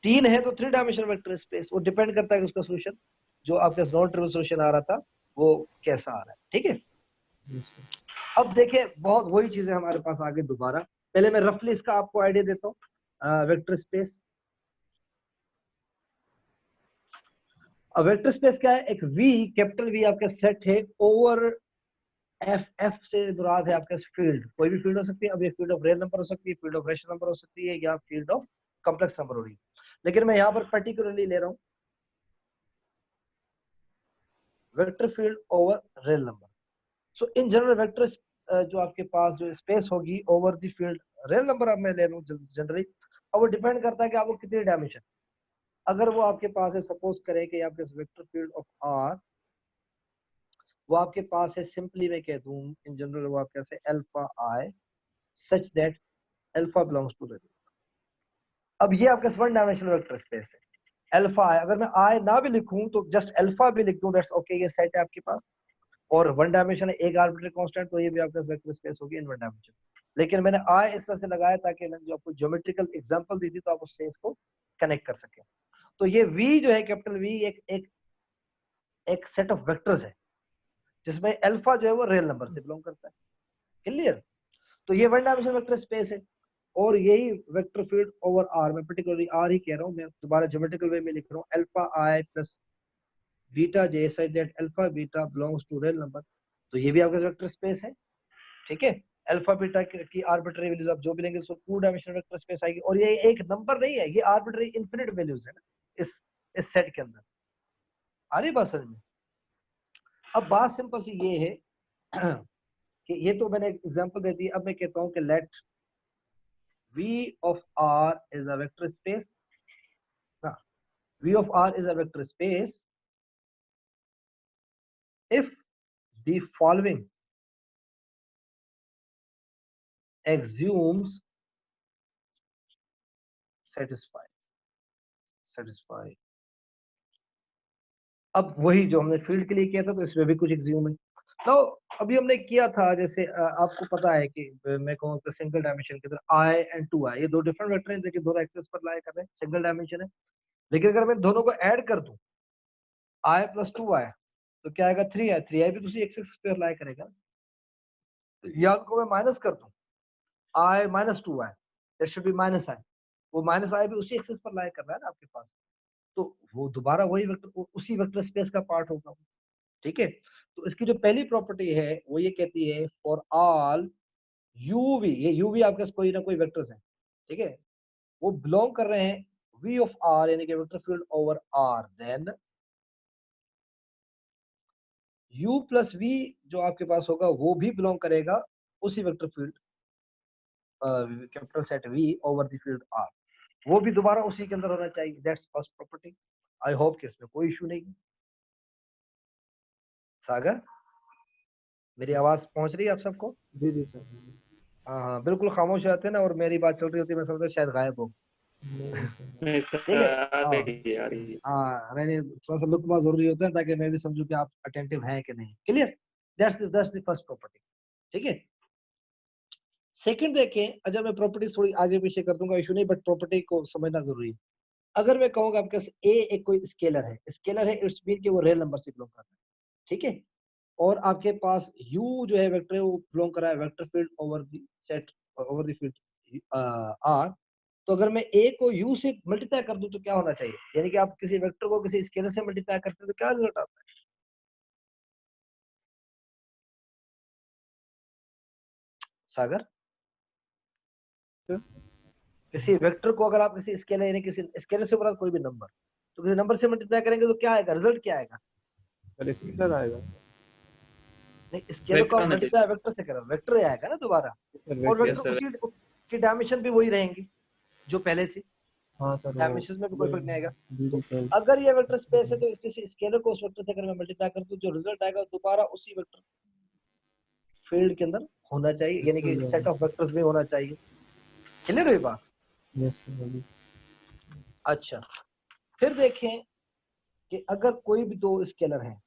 3 है तो 3 डायमेंशनल वेक्टर स्पेस। वो डिपेंड करता है कि उसका सॉल्यूशन जो आपके नॉन ट्रिवियल सॉल्यूशन आ रहा था वो कैसा आ रहा है। ठीक है, जी सर अब देखिए बहुत वही चीजें हमारे पास आगे दोबारा, पहले मैं रफली इसका आपको आइडिया देता हूँ। वेक्टर स्पेस, अब वेक्टर स्पेस क्या है, एक वी, कैपिटल वी आपका सेट है ओवर एफ, एफ से मुराद है आपके फील्ड, कोई भी फील्ड हो सकती है। अब ये फील्ड ऑफ रियल नंबर हो सकती है, फील्ड ऑफ रेशनल नंबर हो सकती है, या फील्ड ऑफ कॉम्प्लेक्स नंबर हो रही है, लेकिन मैं यहाँ पर पर्टिकुलरली ले रहा हूँ vector field over real number. So in general vector जो आपके पास जो स्पेस होगी over the field real number, अब मैं ले रहा हूँ जनरली। अब वो डिपेंड करता है कि आपको कितनी डायमेंशन, अगर वो आपके पास है, सपोज करें कि आपके वेक्टर फील्ड ऑफ आर वो आपके पास है, सिंपली मैं कह दूं इन जनरल वो आपके पास है alpha i such that alpha belongs to real. अब ये आपके 1 डायमेंशनल वेक्टर स्पेस है अल्फा आई, अगर मैं आई ना भी लिखूं तो जस्ट अल्फा भी लिख दूं, दैट्स ओके, ये सेट है आपके पास। और 1 डायमेंशन है, एक आर्बिट्ररी कांस्टेंट, तो ये भी आपके पास वेक्टर स्पेस होगी इन 1 डायमेंशन। लेकिन मैंने आई इस तरह से लगाया ताकि मैंने जो आपको ज्योमेट्रिकल एग्जांपल दी थी तो आप उससे इसको कनेक्ट कर सकें। तो ये वी जो है कैपिटल वी एक सेट ऑफ वेक्टर्स है जिसमें अल्फा जो है वो रियल नंबर से बिलोंग करता है। क्लियर? तो ये 1 डायमेंशनल वेक्टर स्पेस है, और यही वेक्टर फील्ड ओवर आर, मैं पर्टिकुलरली आर ही कह रहा हूँ, मैं दोबारा ज्योमेट्रिकल वे में लिख रहा हूँ alpha i plus beta j such that alpha beta belongs to real number. तो ये भी आपका वेक्टर स्पेस है। ठीक है, अल्फा बीटा की आर्बिट्ररी वैल्यूज आप जो भी लेंगे उसको 2 डायमेंशनल वेक्टर स्पेस आएगी, और ये एक नंबर नहीं है, ये आर्बिट्ररी इनफिनिट वैल्यूज है ना इस सेट के अंदर। आ रही बात समझ में? अब बात सिंपल सी ये है कि ये तो मैंने एग्जांपल दे दी, अब मैं कहता हूं कि late V of R is a vector space. V of R is a vector space if the following axioms satisfy. अब वही जो हमने फील्ड के लिए किया था तो इसमें भी कुछ एक्सियोम है। तो अभी हमने किया था जैसे आपको पता है कि मैं कहूँ तो सिंगल डायमेंशन के अंदर I and 2I, ये दो डिफरेंट वेक्टर हैं देखिए, दोनों एक्सेस पर लाई कर रहे हैं, सिंगल डायमेंशन है। लेकिन अगर मैं दोनों को ऐड कर दूं I plus 2I तो क्या आएगा 3I, 3I भी तो उसी एक्सेस पर लाई करेगा। या उनको मैं माइनस कर दूं I minus 2I, that should be minus I, वो माइनस I भी उसी एक्सेस पर लाई कर रहा है ना आपके पास, तो वो दोबारा वही वेक्टर उसी वेक्टर स्पेस का पार्ट होगा। ठीक है, तो इसकी जो पहली प्रॉपर्टी है वो ये कहती है फॉर ऑल यूवी, ये यूवी आपके पास कोई ना कोई वेक्टर्स हैं, ठीक है, वो बिलोंग कर रहे हैं वी ऑफ आर यानी कि vector field over R, then u plus v जो आपके पास होगा वो भी बिलोंग करेगा उसी vector field capital set V over the field R, वो भी दोबारा उसी के अंदर होना चाहिए। That's first property. I hope कि इसमें कोई इशू नहीं। सागर, मेरी आवाज पहुंच रही है आप सबको? जी जी सर हाँ हाँ, बिल्कुल खामोश रहते हैं ना, और मेरी बात चल रही होती है मैं समझता शायद गायब हो। नहीं सर नहीं ठीक सर, है, आ हाँ रही है आ रही है। हाँ, नहीं थोड़ा सा लुकमा जरूरी होता है ताकि मैं भी समझूं कि आप अटेंटिव हैं कि नहीं। Clear? That's the first property. ठीक है, सेकंड देखें, अगर मैं प्रॉपर्टी थोड़ी आगे पीछे कर दूंगा इशू नहीं, बट प्रॉपर्टी को समझना जरूरी है। अगर मैं कहूँगा आपके पास ए एक कोई स्केलर है, इट्स मीन कि वो रियल नंबर से बिलोंग करता है। ठीक है, और आपके पास u जो है वेक्टर है वो बिलोंग कर रहा है vector field over the set over the field r। तो अगर मैं a को u से मल्टीप्लाई कर दूं तो क्या होना चाहिए, यानी कि आप किसी वेक्टर को किसी स्केलर से मल्टीप्लाई करते हैं तो क्या रिजल्ट आता है? सागर, किसी वेक्टर को अगर आप किसी स्केलर यानी किसी स्केलर से बड़ा कोई भी नंबर, तो किसी नंबर से मल्टीप्लाई करेंगे तो क्या आएगा, रिजल्ट क्या आएगा? सर स्केलर आएगा नहीं, स्केलर को वेक्टर आप आना मल्टीप्लाई चाहिए। वेक्टर से करें, वेक्टर ही आएगा ना दोबारा, सर और वेक्टर यस वेक्टर सर। उसी की डायमेंशन भी वही रहेंगी जो पहले थी, हाँ सर वो डायमेंशन में भी कोई फर्क नहीं आएगा। जी जी तो सर अगर ये वेक्टर स्पेस है तो किसी स्केलर को उस वेक्टर से अगर मैं मल्टीप्लाई कर दूं जो रिजल्ट आएगा दोबारा उसी वेक्टर फील्ड के अंदर होना चाहिए, यानी कि सेट ऑफ वेक्टर्स में होना चाहिए। क्लियर हुई बात? Yes sir. अच्छा, फिर देखें कि अगर कोई भी दो स्केलर हैं,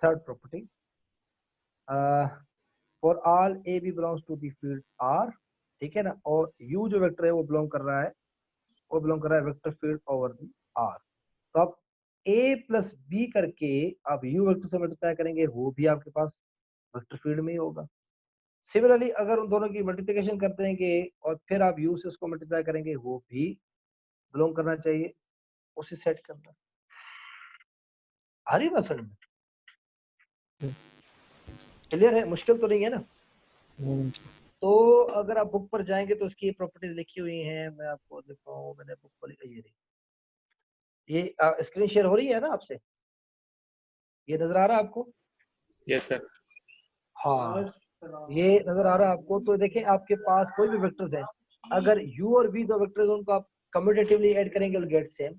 third property, for all A B belongs to the field R, ठीक है ना, और यू जो वेक्टर है वो बिलोंग कर रहा है, वो बिलोंग कर रहा है vector field over the R. तो आप ए प्लस बी करके आप यू वेक्टर से मल्टीप्लाई करेंगे, वो भी आपके पास वेक्टर फील्ड में ही होगा। सिमिलरली अगर उन दोनों की मल्टीप्लिकेशन कर देंगे और फिर आप यू से उसको मल्टीप्लाई करेंगे, वो भी बिलोंग करना चाहिए उसी सेट के अंदर। आ रही बात समझ में? क्लियर है? मुश्किल तो नहीं है ना? तो अगर आप बुक पर जाएंगे तो इसकी प्रॉपर्टीज लिखी हुई हैं, मैं आपको दिखाऊं, मैंने बुक पर ये रही, ये स्क्रीन शेयर हो रही है ना आपसे, ये नजर आ रहा है आपको? Yes sir. हाँ, ये नजर आ रहा है आपको। तो देखिए आपके पास कोई भी वेक्टर्स है, अगर u और v दो वेक्टर्स उनको आप कम्यूटेटिवली ऐड करेंगे विल गेट सेम,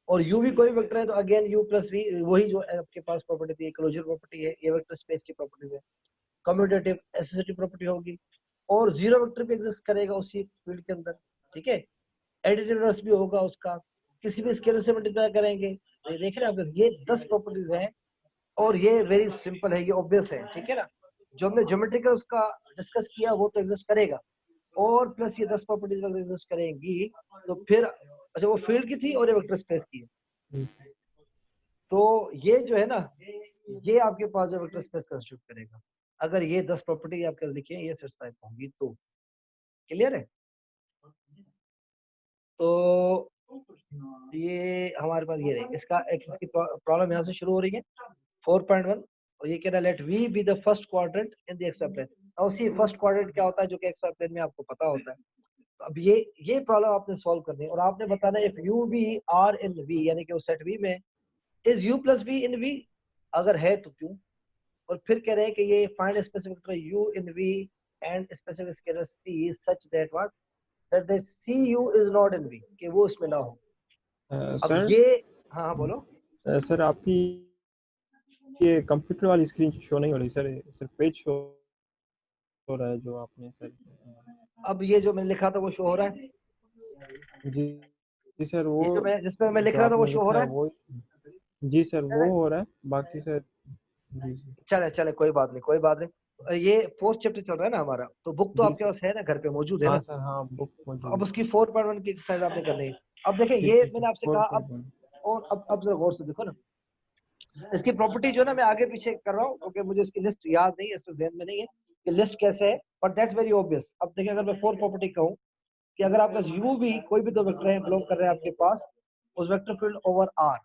और u भी कोई वेक्टर है तो अगेन u प्लस v, वही जो आपके पास प्रॉपर्टी थी, क्लोजर प्रॉपर्टी है, ये वेक्टर स्पेस की प्रॉपर्टीज है, कम्यूटेटिव एसोसिएटिव प्रॉपर्टी होगी, और जीरो वेक्टर भी एग्जिस्ट करेगा उसी फील्ड के अंदर, ठीक है। एडिटिव इनवर्स भी होगा उसका, किसी भी स्केलर से मल्टीप्लाई करेंगे। तो ये देख रहे हैं आप, ये 10 प्रॉपर्टीज हैं और ये वेरी सिंपल है, ये ऑब्वियस है, ठीक है ना। जो हमने ज्योमेट्रिकल उसका डिस्कस किया वो तो एग्जिस्ट करेगा, और प्लस ये 10 प्रॉपर्टीज अगर एग्जिस्ट करेंगी तो फिर, अच्छा वो फील्ड की थी और ये वेक्टर स्पेस की है, तो ये जो है ना, ये आपके पास जो वेक्टर स्पेस कंस्टिट्यूट करेगा, अगर ये 10 प्रॉपर्टी आपके लिखे हैं ये सेटिस्फाई होंगी तो। क्लियर है? तो ये हमारे पास ये रही, इसका एक इसकी प्रॉब्लम यहाँ से शुरू हो रही है 4.1, और ये कह रहा है let V be the first quadrant in the X Y plane. और सी फर्स्ट क्वाड्रेंट क्या होता है जो कि एक्स वाई प्लेन में आपको पता होता है। तो अब ये प्रॉब्लम आपने सॉल्व करनी है, और आपने बताना है if u v are in V, यानी कि वो सेट वी में is u plus v in V, अगर है तो क्यों। और फिर कह रहे हैं कि ये find specific vector u in V and specific scalar c such that what that the c u is not in V, कि वो उसमें ना हो। अब सर, ये, हाँ बोलो। सर आपकी ये कंप्यूटर वाली स्क्रीन शो नहीं हो रही सर, सिर्फ पेज शो हो रहा है जो आपने सर। अब ये जो मैंने लिखा था वो शो हो रहा है? जी सर, वो ये जो मैं जिसमें मैं लिख जो रहा था वो आपने शो हो लिखा रहा है है? वो, जी सर वो हो रहा है, बाकी सर जी जी चले चले कोई बात नहीं, कोई बात नहीं। ये फोर्थ चैप्टर चल रहा है ना हमारा, तो बुक तो जी आपके सर। पास है ना, घर पे मौजूद है ना? हाँ सर, हाँ बुक तो मौजूद अब है। उसकी 4.1 की एक्सरसाइज आपने करनी है। अब देखें, ठीक ये है सर, मैंने आपसे कहा, अब 4.1। और अब जरा गौर से देखो ना, इसकी प्रॉपर्टी जो है ना, मैं आगे पीछे कर रहा हूँ क्योंकि मुझे इसकी लिस्ट याद नहीं है, इसमें ज़हन में नहीं है कि लिस्ट कैसे है, बट दैट्स वेरी ऑब्वियस। अब देखिए, अगर मैं 4 प्रॉपर्टी कहूँ कि अगर आपके पास यू भी कोई भी दो वेक्टर है बिलोंग कर रहे हैं आपके पास उस वेक्टर फील्ड ओवर आर,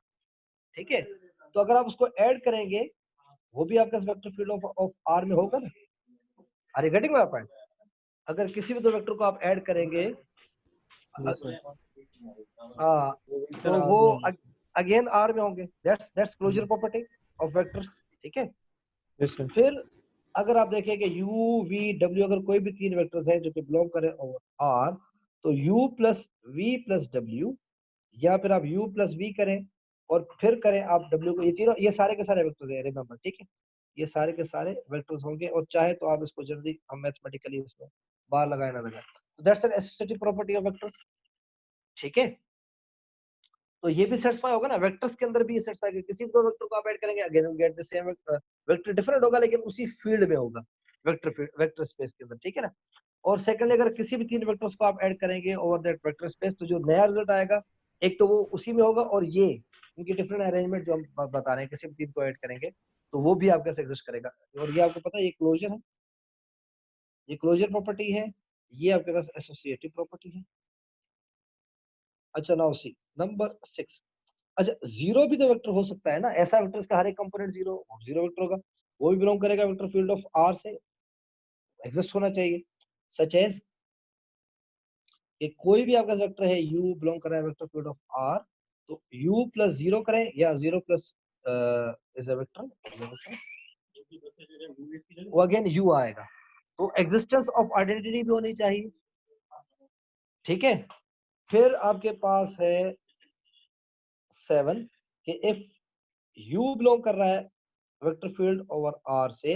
ठीक है, तो अगर आप उसको ऐड करेंगे वो भी आपके वेक्टर फील्ड ऑफ आर में होगा ना। Are you getting my point? अगर किसी भी दो वेक्टर को आप ऐड करेंगे, जी सर, हाँ, वो वेक्टर तो आर वो में होंगे। अगेन आर में होंगे। That's closure property of vectors, ठीक है। Yes sir. फिर अगर आप देखें कि यू वी डब्ल्यू, अगर कोई भी तीन वेक्टर्स हैं जो कि बिलोंग करें ओवर आर, तो यू प्लस वी प्लस डब्ल्यू, या फिर आप यू प्लस वी करें और फिर करें आप डब्ल्यू को, ये तीनों, ये सारे के सारे वेक्टर्स हैं, रिमेंबर, ठीक है। ये सारे के सारे वेक्टर्स होंगे, और चाहे तो आप इसको जल्दी हम मैथमेटिकली इसमें बार लगाए ना लगाए, तो that's an associative property of vectors, ठीक है। तो ये भी सेटिस्फाई होगा ना, वेक्टर्स के अंदर भी ये सेटिस्फाई होगा। किसी दो वेक्टर को आप ऐड करेंगे again will get the same, vector different होगा लेकिन उसी फील्ड में होगा, वेक्टर स्पेस के अंदर, ठीक है ना। और सेकंडली, अगर किसी भी तीन वेक्टर्स को आप ऐड करेंगे ओवर दैट वेक्टर स्पेस, तो जो नया रिजल्ट आएगा एक तो वो उसी में होगा, और ये इनकी डिफरेंट अरेंजमेंट जो हम बता रहे हैं, किसी भी तीन को ऐड करेंगे तो वो भी आपके साथ एग्जिस्ट करेगा। और ये आपको पता है ये क्लोजर है, ये क्लोजर प्रॉपर्टी है, ये आपके पास एसोसिएटिव प्रॉपर्टी है। अच्छा, नाउ सी नंबर 6। अच्छा, जीरो भी तो वेक्टर हो सकता है ना, ऐसा वेक्टर इसका हर एक कंपोनेंट जीरो जीरो वेक्टर होगा, वो भी बिलोंग करेगा वेक्टर फील्ड ऑफ आर से, एग्जिस्ट होना चाहिए। सच एज कि कोई भी आपका वेक्टर है u बिलोंग कर रहा है वेक्टर फील्ड ऑफ r, तो u प्लस जीरो करें या zero plus is a vector, वो अगेन u आएगा। तो एग्जिस्टेंस ऑफ आइडेंटिटी भी होनी चाहिए, ठीक है। फिर आपके पास है 7 कि इफ u बिलोंग कर रहा है वेक्टर फील्ड ओवर r से,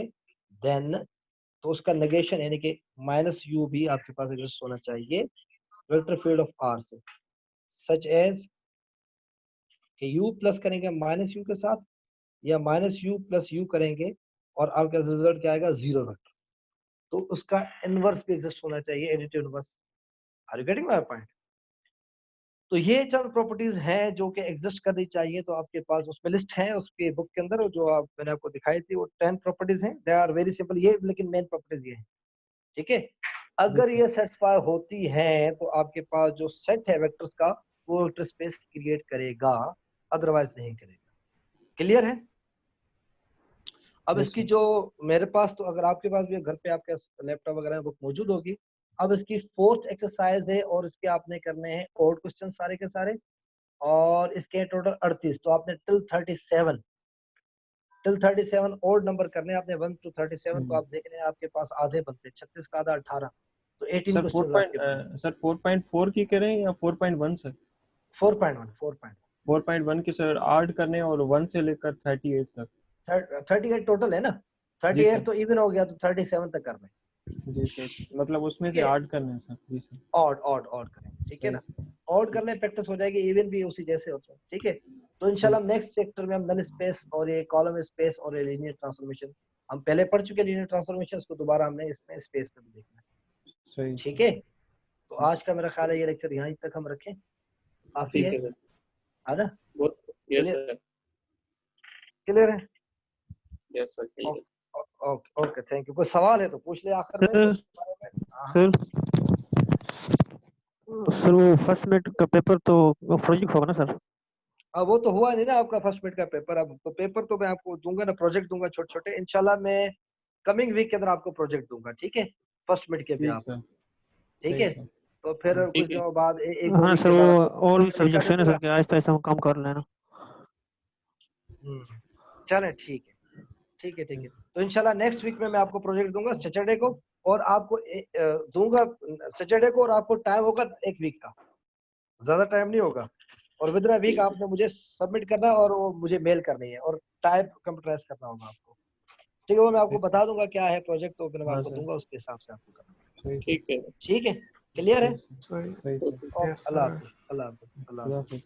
देन तो उसका नेगेशन यानी कि माइनस यू भी आपके पास एग्जिस्ट होना चाहिए वेक्टर फील्ड ऑफ आर से, सच एज कि यू प्लस करेंगे माइनस यू के साथ या माइनस यू प्लस यू करेंगे और आपका रिजल्ट क्या आएगा, जीरो वेक्टर। तो उसका इनवर्स भी एग्जिस्ट होना चाहिए, additive inverse. Are you getting my point? तो ये चंद प्रॉपर्टीज हैं जो कि एग्जिस्ट करनी चाहिए। तो आपके पास उसमें लिस्ट है उसके बुक के अंदर, जो मैंने आपको दिखाई थी, वो 10 प्रॉपर्टीज हैं। दे आर वेरी सिंपल, ये लेकिन मेन प्रॉपर्टीज ये हैं, ठीक है। अगर ये सेटिस्फाई होती हैं तो आपके पास जो सेट है वेक्टर्स का वो वेक्टर स्पेस क्रिएट करेगा, अदरवाइज नहीं करेगा। क्लियर है? अब इसकी जो मेरे पास, तो अगर आपके पास भी घर पे आपके लैपटॉप वगैरह बुक मौजूद होगी, अब इसकी फोर्थ एक्सरसाइज है और इसके आपने करने हैं ओड क्वेश्चन सारे के सारे, और इसके टोटल 38। तो आपने टिल 37 ओड नंबर करने आपने 1 to 37। तो आप देख रहे हैं आपके पास आधे बनते, 36 का आधा 18, तो 18 क्वेश्चन। सर 4.4 की करें या 4.1 सर? 4.1 के सर 8 करने और 1 से लेकर 38 तक। 38 टोटल है ना, 38 तो इवन हो गया, तो 37 तक करना है। जी सर, मतलब उसमें से 8 करने हैं सर। जी सर, ऑड करेंगे, ठीक है ना। ऑड करने प्रैक्टिस हो जाएगी, इवन भी उसी जैसे होता है, ठीक है। तो इंशाल्लाह नेक्स्ट चैप्टर में हम नल स्पेस और ये कॉलम स्पेस और ये लीनियर ट्रांसफॉर्मेशन हम पहले पढ़ चुके, लीनियर ट्रांसफॉर्मेशन, उसको दोबारा हमने इसमें स्पेस पे भी देखना है, ठीक है। तो आज का मेरा ख्याल है ये लेक्चर यहीं तक हम रखें, काफी है ना? क्लियर है? Yes sir. Okay, thank you. कोई सवाल है तो पूछ ले आखिर में। सर वो फर्स्ट मिनट का पेपर तो प्रोजेक्ट होगा ना सर? अब वो तो हुआ नहीं ना आपका फर्स्ट मिनट का पेपर। अब तो पेपर तो मैं आपको दूंगा ना, प्रोजेक्ट दूंगा छोटे छोटे, इंशाल्लाह मैं कमिंग वीक के अंदर आपको प्रोजेक्ट दूंगा, ठीक है, फर्स्ट मिनट के भी आप, ठीक है। तो फिर कुछ दिनों बाद एक हाँ सर, वो और भी सब्जेक्ट्स है ना सर, कि आहिस्ता आहिस्ता हम काम कर लेना। चलें, ठीक है। तो इंशाल्लाह नेक्स्ट वीक में मैं आपको प्रोजेक्ट दूंगा सैटरडे को, और आपको दूंगा सैटरडे को, और आपको टाइम होगा एक वीक का, ज्यादा टाइम नहीं होगा। और विद इन वीक आपने मुझे सबमिट करना है और वो मुझे मेल करनी है और टाइप कंप्यूटराइज करना होगा आपको, ठीक है। वो मैं आपको बता दूंगा क्या है प्रोजेक्ट, तो फिर मैं आपको दूंगा, उसके हिसाब से आपको करना है, ठीक है। क्लियर है? सही। अल्लाह हाफिज़। अल्लाह हाफिज़।